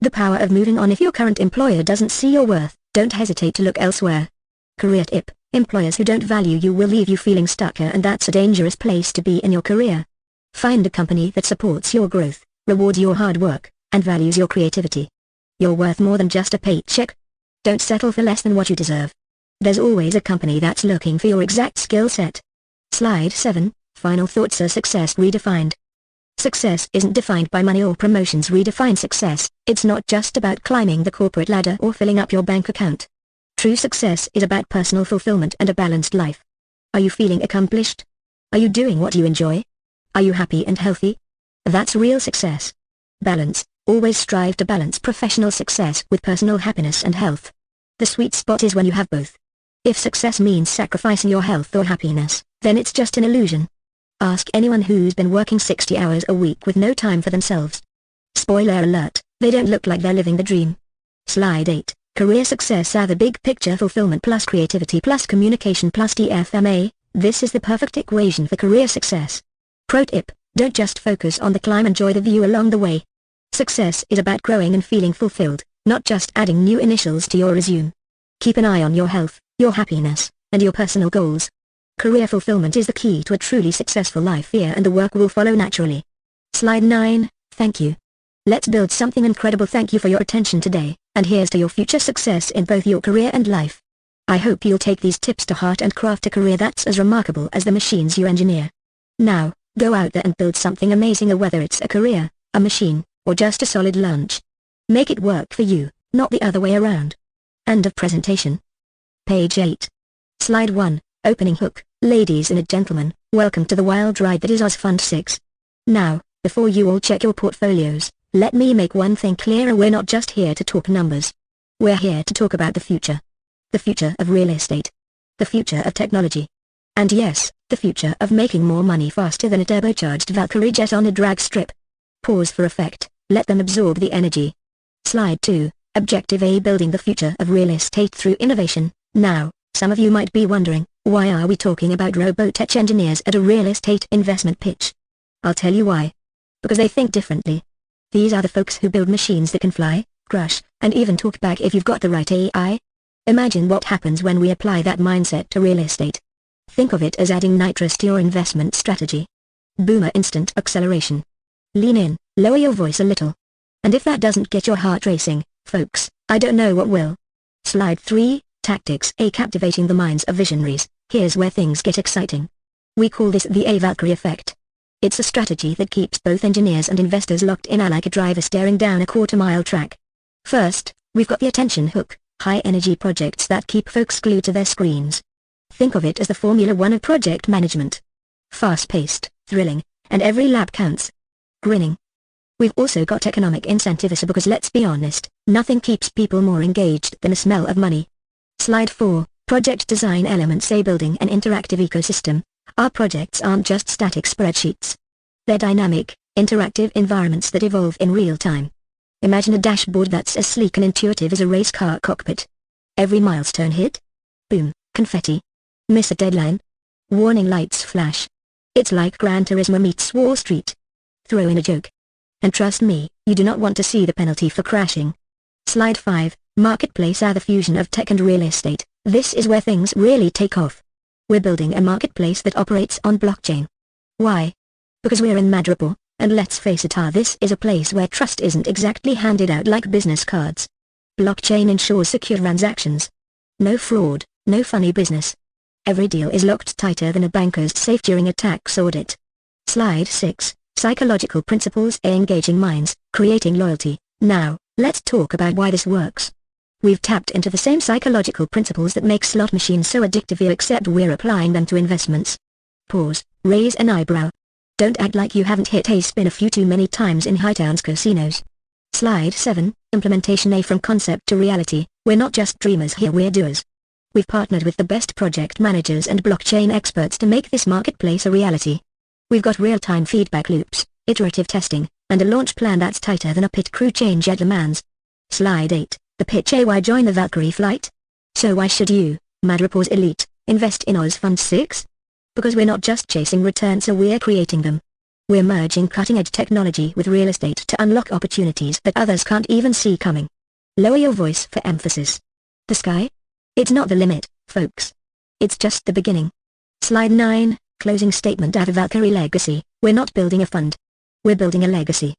A: The power of moving on. If your current employer doesn't see your worth, don't hesitate to look elsewhere. Career tip, employers who don't value you will leave you feeling stuck, and that's a dangerous place to be in your career. Find a company that supports your growth, rewards your hard work, and values your creativity. You're worth more than just a paycheck. Don't settle for less than what you deserve. There's always a company that's looking for your exact skill set. Slide 7, Final thoughts. Success redefined. Success isn't defined by money or promotions. Redefine success. It's not just about climbing the corporate ladder or filling up your bank account. True success is about personal fulfillment and a balanced life. Are you feeling accomplished? Are you doing what you enjoy? Are you happy and healthy? That's real success. Balance. Always strive to balance professional success with personal happiness and health. The sweet spot is when you have both. If success means sacrificing your health or happiness, then it's just an illusion. Ask anyone who's been working 60 hours a week with no time for themselves. Spoiler alert, they don't look like they're living the dream. Slide 8, Career success. The big picture. Fulfillment plus creativity plus communication plus DFMA, this is the perfect equation for career success. Pro tip, don't just focus on the climb, enjoy the view along the way. Success is about growing and feeling fulfilled, not just adding new initials to your resume. Keep an eye on your health, your happiness, and your personal goals. Career fulfillment is the key to a truly successful life here, and the work will follow naturally. Slide 9, Thank you. Let's build something incredible. Thank you for your attention today, and here's to your future success in both your career and life. I hope you'll take these tips to heart and craft a career that's as remarkable as the machines you engineer. Now, go out there and build something amazing, whether it's a career, a machine, or just a solid lunch. Make it work for you, not the other way around. End of presentation. Page 8. Slide 1, Opening hook. Ladies and gentlemen, welcome to the wild ride that is Oz Fund 6. Now, before you all check your portfolios, let me make one thing clear: we're not just here to talk numbers. We're here to talk about the future. The future of real estate. The future of technology. And yes, the future of making more money faster than a turbocharged Valkyrie jet on a drag strip. Pause for effect, let them absorb the energy. Slide 2, Objective A: building the future of real estate through innovation. Now, some of you might be wondering, why are we talking about robotech engineers at a real estate investment pitch? I'll tell you why. Because they think differently. These are the folks who build machines that can fly, crush, and even talk back if you've got the right AI. Imagine what happens when we apply that mindset to real estate. Think of it as adding nitrous to your investment strategy. Boomer instant acceleration. Lean in, lower your voice a little. And if that doesn't get your heart racing, folks, I don't know what will. Slide 3, Tactics A: captivating the minds of visionaries. Here's where things get exciting. We call this the Valkyrie effect. It's a strategy that keeps both engineers and investors locked in like a driver staring down a quarter-mile track. First, we've got the attention hook, high-energy projects that keep folks glued to their screens. Think of it as the Formula 1 of project management. Fast-paced, thrilling, and every lap counts. Grinning. We've also got economic incentives because let's be honest, nothing keeps people more engaged than the smell of money. Slide 4, Project Design Elements A: building an interactive ecosystem. Our projects aren't just static spreadsheets. They're dynamic, interactive environments that evolve in real time. Imagine a dashboard that's as sleek and intuitive as a race car cockpit. Every milestone hit? Boom, confetti. Miss a deadline? Warning lights flash. It's like Gran Turismo meets Wall Street. Throw in a joke. And trust me, you do not want to see the penalty for crashing. Slide 5, Marketplace A: the fusion of tech and real estate. This is where things really take off. We're building a marketplace that operates on blockchain. Why? Because we're in Madripoor, and let's face it, this is a place where trust isn't exactly handed out like business cards. Blockchain ensures secure transactions. No fraud, no funny business. Every deal is locked tighter than a banker's safe during a tax audit. Slide 6, Psychological Principles A: engaging minds, creating loyalty. Now, let's talk about why this works. We've tapped into the same psychological principles that make slot machines so addictive, except we're applying them to investments. Pause, raise an eyebrow. Don't act like you haven't hit a spin a few too many times in Hightown's casinos. Slide 7, Implementation A: from concept to reality. We're not just dreamers here, we're doers. We've partnered with the best project managers and blockchain experts to make this marketplace a reality. We've got real-time feedback loops, iterative testing, and a launch plan that's tighter than a pit crew change at Le Mans. Slide 8, the pitch A: why join the Valkyrie flight? So why should you, Madripoor's elite, invest in Oz Fund 6? Because we're not just chasing returns, we're creating them. We're merging cutting-edge technology with real estate to unlock opportunities that others can't even see coming. Lower your voice for emphasis. The sky? It's not the limit, folks. It's just the beginning. Slide 9, Closing statement of a Valkyrie legacy. We're not building a fund. We're building a legacy.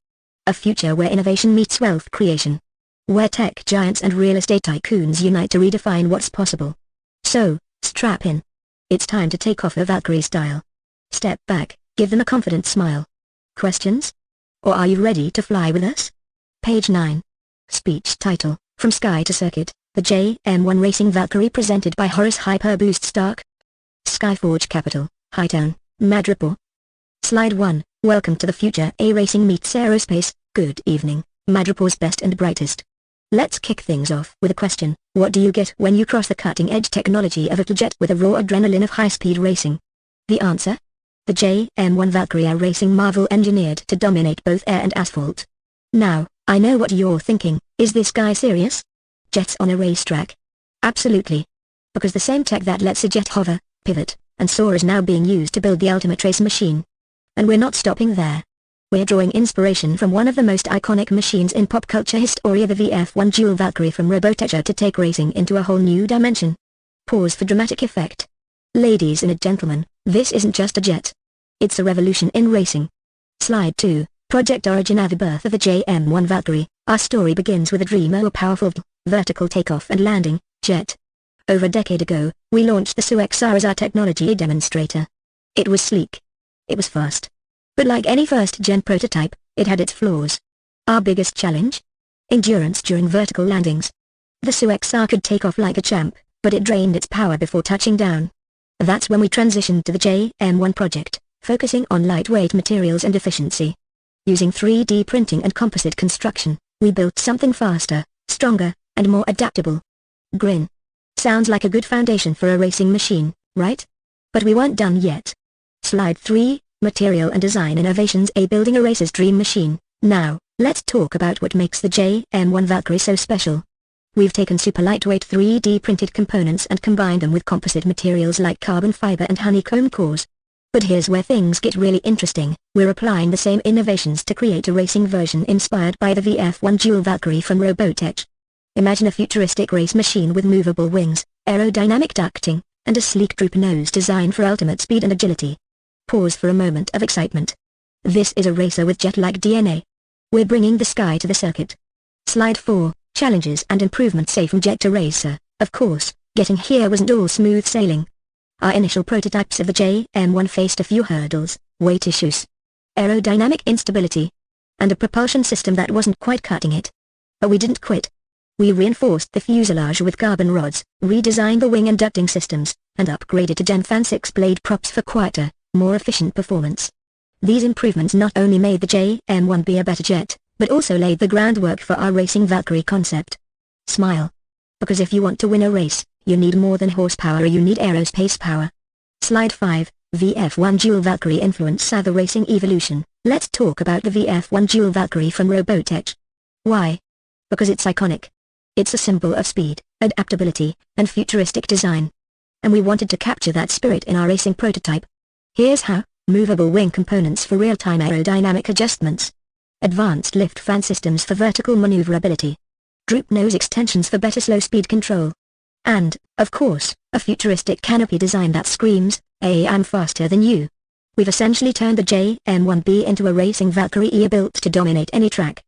A: A future where innovation meets wealth creation. Where tech giants and real estate tycoons unite to redefine what's possible. So, strap in. It's time to take off a Valkyrie style. Step back, give them a confident smile. Questions? Or are you ready to fly with us? Page 9. Speech title, From Sky to Circuit, the JM1 Racing Valkyrie presented by Horace Hyperboost Stark. Skyforge Capital, Hightown, Madripoor. Slide 1, Welcome to the future. A racing meets aerospace. Good evening, Madripoor's best and brightest. Let's kick things off with a question. What do you get when you cross the cutting-edge technology of a jet with the raw adrenaline of high-speed racing? The answer? The JM1 Valkyrie air racing marvel engineered to dominate both air and asphalt. Now, I know what you're thinking, is this guy serious? Jets on a racetrack? Absolutely. Because the same tech that lets a jet hover, pivot, and soar is now being used to build the ultimate race machine. And we're not stopping there. We're drawing inspiration from one of the most iconic machines in pop culture history, the VF1 Dual Valkyrie from Robotech, to take racing into a whole new dimension. Pause for dramatic effect. Ladies and gentlemen, this isn't just a jet. It's a revolution in racing. Slide 2, Project Origin of the birth of the JM1 Valkyrie. Our story begins with a dream of a powerful, vertical takeoff and landing, jet. Over a decade ago, we launched the sq.ft as our technology demonstrator. It was sleek. It was fast. But like any first-gen prototype, it had its flaws. Our biggest challenge? Endurance during vertical landings. The sq.ft could take off like a champ, but it drained its power before touching down. That's when we transitioned to the JM1 project, focusing on lightweight materials and efficiency. Using 3D printing and composite construction, we built something faster, stronger, and more adaptable. Grin. Sounds like a good foundation for a racing machine, right? But we weren't done yet. Slide 3, Material and Design Innovations. Building a racer's dream machine. Now, let's talk about what makes the JM1 Valkyrie so special. We've taken super lightweight 3D printed components and combined them with composite materials like carbon fiber and honeycomb cores. But here's where things get really interesting. We're applying the same innovations to create a racing version inspired by the VF1 Dual Valkyrie from Robotech. Imagine a futuristic race machine with movable wings, aerodynamic ducting, and a sleek droop nose designed for ultimate speed and agility. Pause for a moment of excitement. This is a racer with jet-like DNA. We're bringing the sky to the circuit. Slide 4, Challenges and Improvements. From jet to racer. Of course, getting here wasn't all smooth sailing. Our initial prototypes of the JM1 faced a few hurdles, weight issues, aerodynamic instability, and a propulsion system that wasn't quite cutting it. But we didn't quit. We reinforced the fuselage with carbon rods, redesigned the wing and ducting systems, and upgraded to Gen Fan 6 blade props for quieter, more efficient performance. These improvements not only made the JM1 be a better jet, but also laid the groundwork for our racing Valkyrie concept. Smile. Because if you want to win a race, you need more than horsepower, you need aerospace power. Slide 5, VF1 Dual Valkyrie influence the racing evolution. Let's talk about the VF1 Dual Valkyrie from Robotech. Why? Because it's iconic. It's a symbol of speed, adaptability, and futuristic design. And we wanted to capture that spirit in our racing prototype. Here's how: movable wing components for real-time aerodynamic adjustments, advanced lift fan systems for vertical maneuverability, droop nose extensions for better slow-speed control, and, of course, a futuristic canopy design that screams, "Hey, I'm faster than you." We've essentially turned the JM1B into a racing Valkyrie built to dominate any track.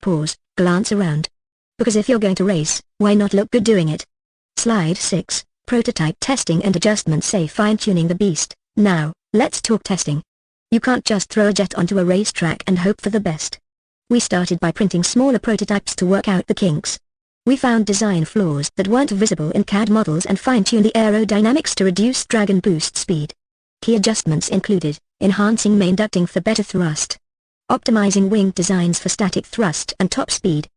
A: Pause, glance around. Because if you're going to race, why not look good doing it? Slide 6, Prototype testing and adjustments. Fine-tuning the beast. Now, let's talk testing. You can't just throw a jet onto a racetrack and hope for the best. We started by printing smaller prototypes to work out the kinks. We found design flaws that weren't visible in CAD models and fine-tuned the aerodynamics to reduce drag and boost speed. Key adjustments included, enhancing main ducting for better thrust, optimizing wing designs for static thrust and top speed,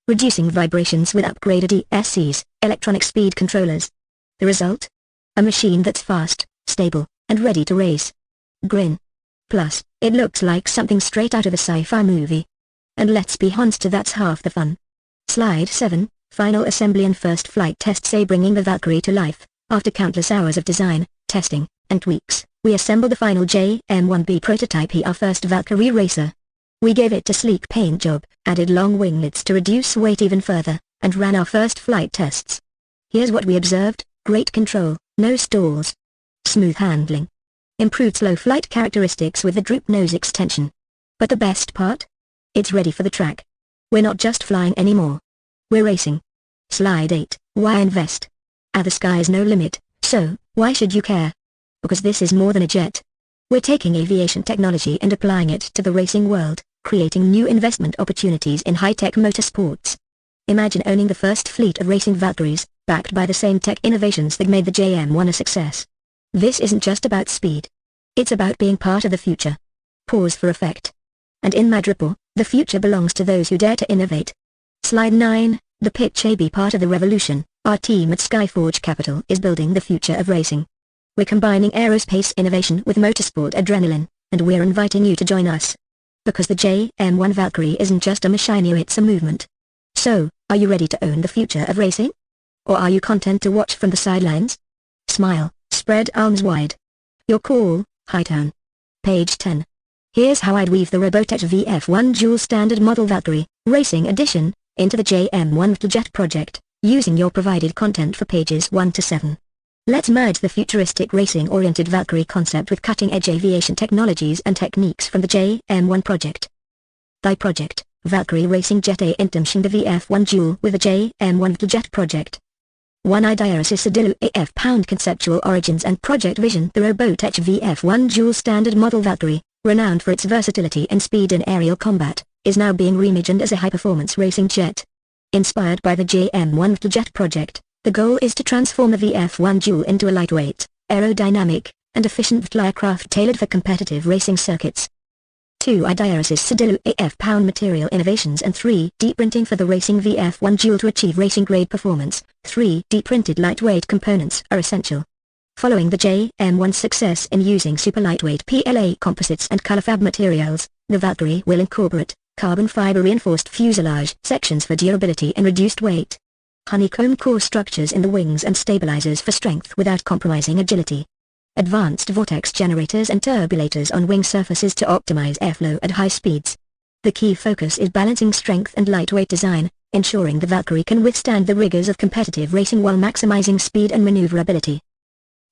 A: reducing vibrations with upgraded DSCRs, electronic speed controllers. The result? A machine that's fast, stable, and ready to race. Grin. Plus, it looks like something straight out of a sci-fi movie. And let's be honest, that's half the fun. Slide 7, Final assembly and first flight tests. Bringing the Valkyrie to life. After countless hours of design, testing, and tweaks, we assembled the final JM1B prototype, our first Valkyrie racer. We gave it a sleek paint job, added long winglets to reduce weight even further, and ran our first flight tests. Here's what we observed: great control, no stalls, smooth handling, improved slow flight characteristics with the droop nose extension. But the best part? It's ready for the track. We're not just flying anymore. We're racing. Slide 8, Why invest? The sky's no limit, so, why should you care? Because this is more than a jet. We're taking aviation technology and applying it to the racing world, creating new investment opportunities in high-tech motorsports. Imagine owning the first fleet of racing Valkyries, backed by the same tech innovations that made the JM1 a success. This isn't just about speed. It's about being part of the future. Pause for effect. And in Madripoor, the future belongs to those who dare to innovate. Slide 9, The pitch. Be part of the revolution. Our team at Skyforge Capital is building the future of racing. We're combining aerospace innovation with motorsport adrenaline, and we're inviting you to join us. Because the JM1 Valkyrie isn't just a machine, it's a movement. So, are you ready to own the future of racing? Or are you content to watch from the sidelines? Smile, spread arms wide. Your call, Hightown. Page 10. Here's how I'd weave the Robotech VF1 Dual Standard Model Valkyrie, Racing Edition, into the JM1 Jet project, using your provided content for pages 1 to 7. Let's merge the futuristic racing-oriented Valkyrie concept with cutting-edge aviation technologies and techniques from the JM1 project. Thy project, Valkyrie Racing Jet Intumshing the VF1 Dual with the JM1 Jet project. One idea is Sadilu AF Pound conceptual origins and project vision. The Robotech VF1 Dual Standard Model Valkyrie, renowned for its versatility and speed in aerial combat, is now being reimagined as a high-performance racing jet. Inspired by the JM1 Jet project, the goal is to transform the VF1 Dual into a lightweight, aerodynamic, and efficient aircraft tailored for competitive racing circuits. 2. IDRS's Cedilu AF pound material innovations and 3D printing for the Racing VF1 Dual to achieve racing grade performance. 3D printed lightweight components are essential. Following the JM1's success in using super lightweight PLA composites and colorfab materials, the Valkyrie will incorporate carbon fiber reinforced fuselage sections for durability and reduced weight. Honeycomb core structures in the wings and stabilizers for strength without compromising agility. Advanced vortex generators and turbulators on wing surfaces to optimize airflow at high speeds. The key focus is balancing strength and lightweight design, ensuring the Valkyrie can withstand the rigors of competitive racing while maximizing speed and maneuverability.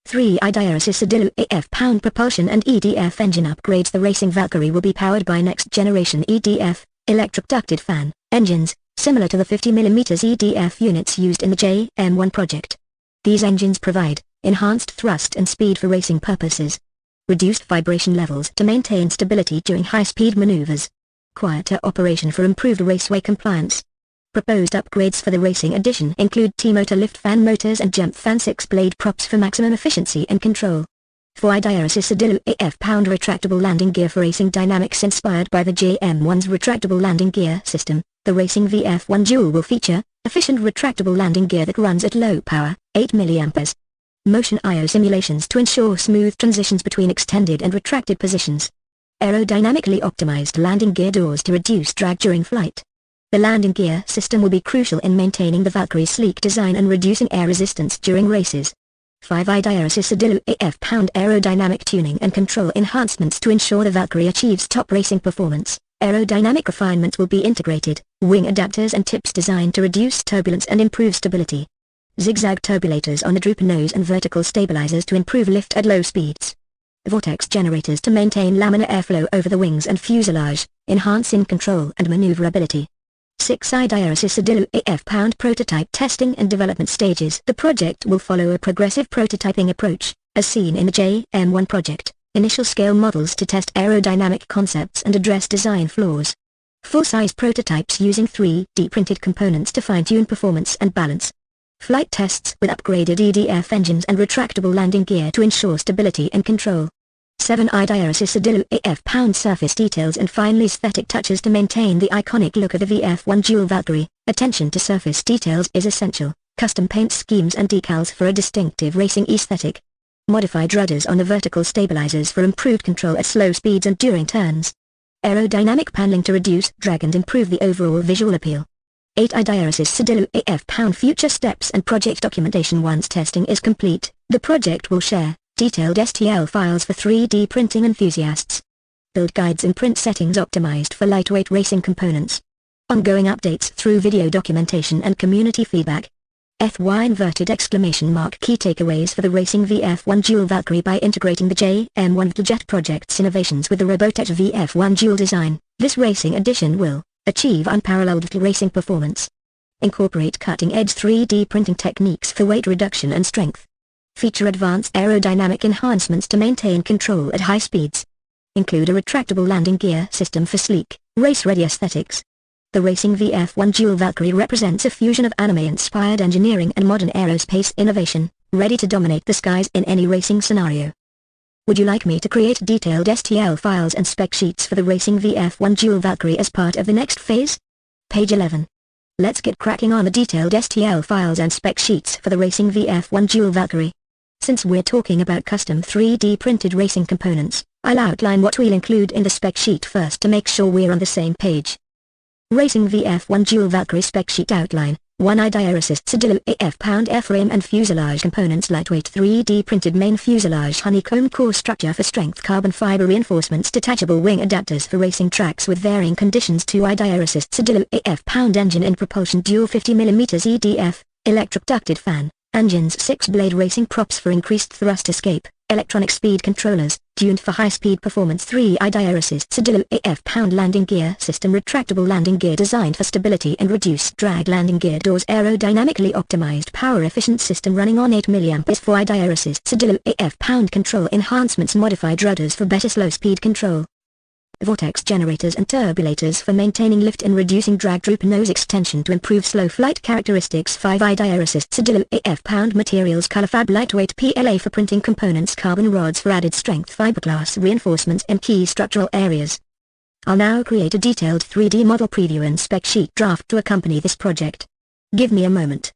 A: 3. IDRS's Cedilu AF pound propulsion and EDF engine upgrades. The Racing Valkyrie will be powered by next-generation EDF, electric ducted fan, engines, similar to the 50mm EDF units used in the JM1 project. These engines provide enhanced thrust and speed for racing purposes, reduced vibration levels to maintain stability during high-speed maneuvers, quieter operation for improved raceway compliance. Proposed upgrades for the Racing Edition include T-motor lift fan motors and jump fan 6-blade props for maximum efficiency and control. 4. IDRS's Cedilu AF pound retractable landing gear for racing dynamics. Inspired by the JM1's retractable landing gear system, the Racing VF1 Dual will feature efficient retractable landing gear that runs at low power, 8 mA. Motion I/O simulations to ensure smooth transitions between extended and retracted positions. Aerodynamically optimized landing gear doors to reduce drag during flight. The landing gear system will be crucial in maintaining the Valkyrie's sleek design and reducing air resistance during races. 5. IDRS's Cedilu AF pound aerodynamic tuning and control enhancements. To ensure the Valkyrie achieves top racing performance, aerodynamic refinements will be integrated, wing adapters and tips designed to reduce turbulence and improve stability. Zigzag turbulators on the droop nose and vertical stabilizers to improve lift at low speeds. Vortex generators to maintain laminar airflow over the wings and fuselage, enhancing control and maneuverability. 6. IDRS's Cedilu AF pound prototype testing and development stages. The project will follow a progressive prototyping approach, as seen in the JM1 project. Initial scale models to test aerodynamic concepts and address design flaws. Full-size prototypes using 3D printed components to fine-tune performance and balance. Flight tests with upgraded EDF engines and retractable landing gear to ensure stability and control. 7. IDRS's Cedilu AF pound surface details and finely aesthetic touches. To maintain the iconic look of the VF1 Dual Valkyrie, attention to surface details is essential. Custom paint schemes and decals for a distinctive racing aesthetic. Modified rudders on the vertical stabilizers for improved control at slow speeds and during turns. Aerodynamic paneling to reduce drag and improve the overall visual appeal. 8. IDRS's Cedilu AF pound future steps and project documentation. Once testing is complete, the project will share detailed STL files for 3D printing enthusiasts. Build guides and print settings optimized for lightweight racing components. Ongoing updates through video documentation and community feedback. Key takeaways for the Racing VF1 Dual Valkyrie. By integrating the JM1 Jet project's innovations with the Robotech VF1 Dual design, this racing edition will achieve unparalleled racing performance. Incorporate cutting-edge 3D printing techniques for weight reduction and strength. Feature advanced aerodynamic enhancements to maintain control at high speeds. Include a retractable landing gear system for sleek, race-ready aesthetics. The Racing VF1 Dual Valkyrie represents a fusion of anime-inspired engineering and modern aerospace innovation, ready to dominate the skies in any racing scenario. Would you like me to create detailed STL files and spec sheets for the Racing VF1 Dual Valkyrie as part of the next phase? Page 11. Let's get cracking on the detailed STL files and spec sheets for the Racing VF1 Dual Valkyrie. Since we're talking about custom 3D printed racing components, I'll outline what we'll include in the spec sheet first to make sure we're on the same page. Racing VF1 Dual Valkyrie spec sheet outline. 1. IDRS's Cedilu AF pound airframe and fuselage components. Lightweight 3D printed main fuselage honeycomb core structure for strength. Carbon fiber reinforcements. Detachable wing adapters for racing tracks with varying conditions. 2. IDRS's Cedilu AF pound engine and propulsion dual 50mm EDF, electric ducted fan, engines. 6-blade racing props for increased thrust escape, electronic speed controllers, tuned for high-speed performance. 3. IDRS's Cedilu AF pound landing gear system. Retractable landing gear designed for stability and reduced drag. Landing gear doors. Aerodynamically optimized power-efficient system running on 8 mA. 4. IDRS's Cedilu AF pound control enhancements. Modified rudders for better slow-speed control. Vortex generators and turbulators for maintaining lift and reducing drag. Droop nose extension to improve slow flight characteristics. 5. IDRS's Cedilu AF pound materials. Colorfab lightweight PLA for printing components. Carbon rods for added strength. Fiberglass reinforcements in key structural areas. I'll now create a detailed 3D model preview and spec sheet draft to accompany this project. Give me a moment.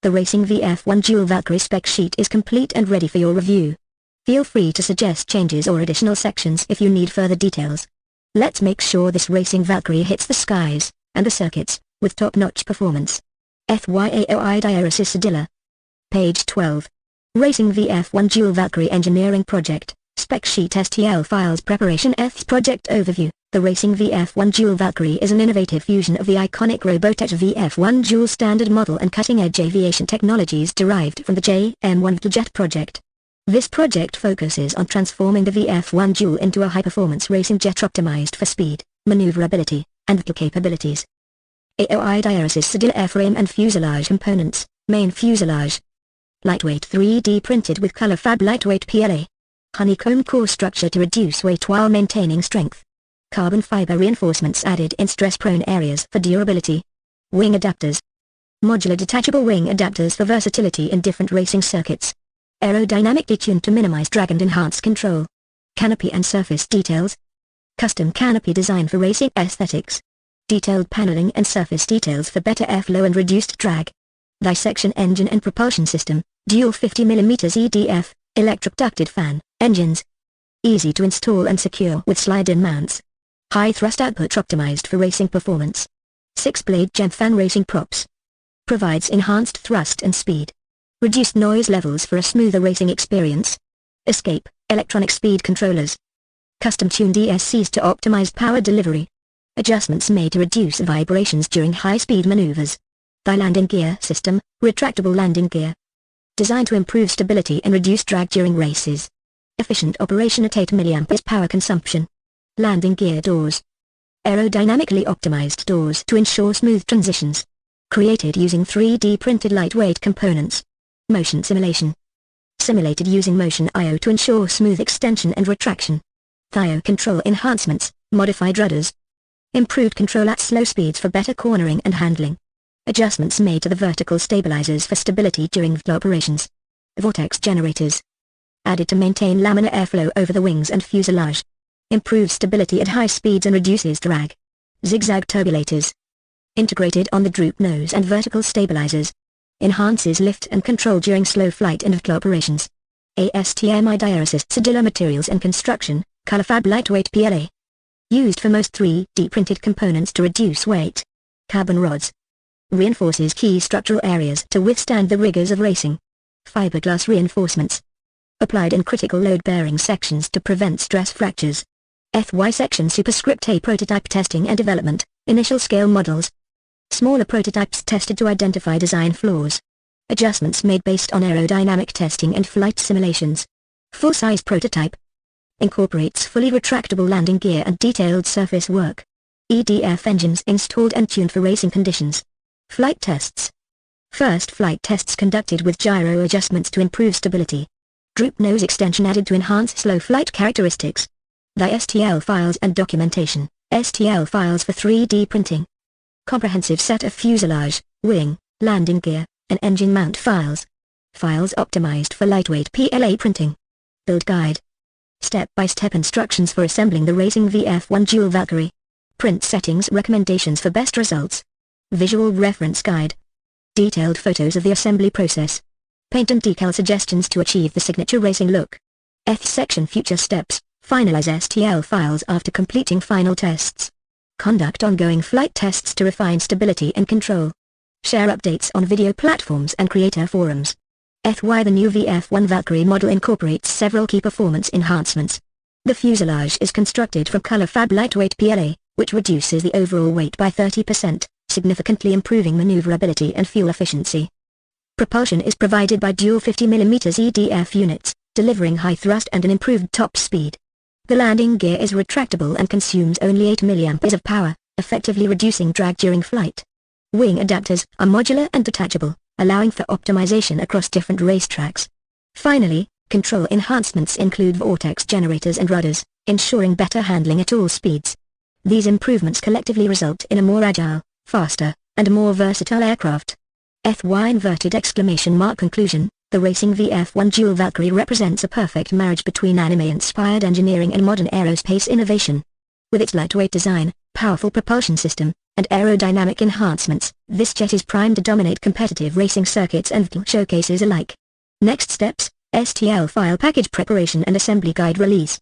A: The Racing VF1 Dual Valkyrie spec sheet is complete and ready for your review. Feel free to suggest changes or additional sections if you need further details. Let's make sure this Racing Valkyrie hits the skies, and the circuits, with top-notch performance. FYAOI Diaresis Sedilla. Page 12. Racing VF1 Dual Valkyrie Engineering Project, Spec Sheet STL Files Preparation Eth Project Overview. The Racing VF1 Dual Valkyrie is an innovative fusion of the iconic Robotech VF1 Dual Standard model and cutting-edge aviation technologies derived from the JM1 Jet project. This project focuses on transforming the VF1 Dual into a high-performance racing jet optimized for speed, maneuverability, and vehicle capabilities. AOI Diaresis Sedilla airframe and fuselage components. Main fuselage. Lightweight 3D printed with color fab lightweight PLA. Honeycomb core structure to reduce weight while maintaining strength. Carbon fiber reinforcements added in stress-prone areas for durability. Wing adapters. Modular detachable wing adapters for versatility in different racing circuits. Aerodynamically tuned to minimize drag and enhance control. Canopy and surface details. Custom canopy design for racing aesthetics. Detailed paneling and surface details for better airflow and reduced drag. Dissection engine and propulsion system, dual 50mm EDF, electric ducted fan, engines. Easy to install and secure with slide-in mounts. High thrust output optimized for racing performance. 6-blade gem fan racing props. Provides enhanced thrust and speed. Reduced noise levels for a smoother racing experience. Escape, electronic speed controllers. Custom-tuned DSCs to optimize power delivery. Adjustments made to reduce vibrations during high-speed maneuvers. The landing gear system, retractable landing gear. Designed to improve stability and reduce drag during races. Efficient operation at 8 mA power consumption. Landing gear doors. Aerodynamically optimized doors to ensure smooth transitions. Created using 3D printed lightweight components. Motion simulation. Simulated using Motion I/O to ensure smooth extension and retraction. Thio control enhancements, modified rudders. Improved control at slow speeds for better cornering and handling. Adjustments made to the vertical stabilizers for stability during operations. Vortex generators. Added to maintain laminar airflow over the wings and fuselage. Improves stability at high speeds and reduces drag. Zigzag turbulators. Integrated on the droop nose and vertical stabilizers. Enhances lift and control during slow flight and vehicle operations. ASTMI Diaresis Sedilla materials and construction, color fab lightweight PLA. Used for most 3D printed components to reduce weight. Carbon rods. Reinforces key structural areas to withstand the rigors of racing. Fiberglass reinforcements. Applied in critical load-bearing sections to prevent stress fractures. FY section superscript A prototype testing and development, initial scale models. Smaller prototypes tested to identify design flaws. Adjustments made based on aerodynamic testing and flight simulations. Full-size prototype. Incorporates fully retractable landing gear and detailed surface work. EDF engines installed and tuned for racing conditions. Flight tests. First flight tests conducted with gyro adjustments to improve stability. Droop nose extension added to enhance slow flight characteristics. The STL files and documentation, STL files for 3D printing. Comprehensive set of fuselage, wing, landing gear, and engine mount files. Files optimized for lightweight PLA printing. Build guide. Step-by-step instructions for assembling the Racing VF1 Dual Valkyrie. Print settings recommendations for best results. Visual reference guide. Detailed photos of the assembly process. Paint and decal suggestions to achieve the signature racing look. F section future steps. Finalize STL files after completing final tests. Conduct ongoing flight tests to refine stability and control. Share updates on video platforms and creator forums. FY The new VF1 Valkyrie model incorporates several key performance enhancements. The fuselage is constructed from color fab lightweight PLA, which reduces the overall weight by 30%, significantly improving maneuverability and fuel efficiency. Propulsion is provided by dual 50mm EDF units, delivering high thrust and an improved top speed. The landing gear is retractable and consumes only 8 mA of power, effectively reducing drag during flight. Wing adapters are modular and detachable, allowing for optimization across different racetracks. Finally, control enhancements include vortex generators and rudders, ensuring better handling at all speeds. These improvements collectively result in a more agile, faster, and more versatile aircraft. FY inverted exclamation mark conclusion. The Racing VF1 Dual Valkyrie represents a perfect marriage between anime-inspired engineering and modern aerospace innovation. With its lightweight design, powerful propulsion system, and aerodynamic enhancements, this jet is primed to dominate competitive racing circuits and showcases alike. Next steps, STL file package preparation and assembly guide release.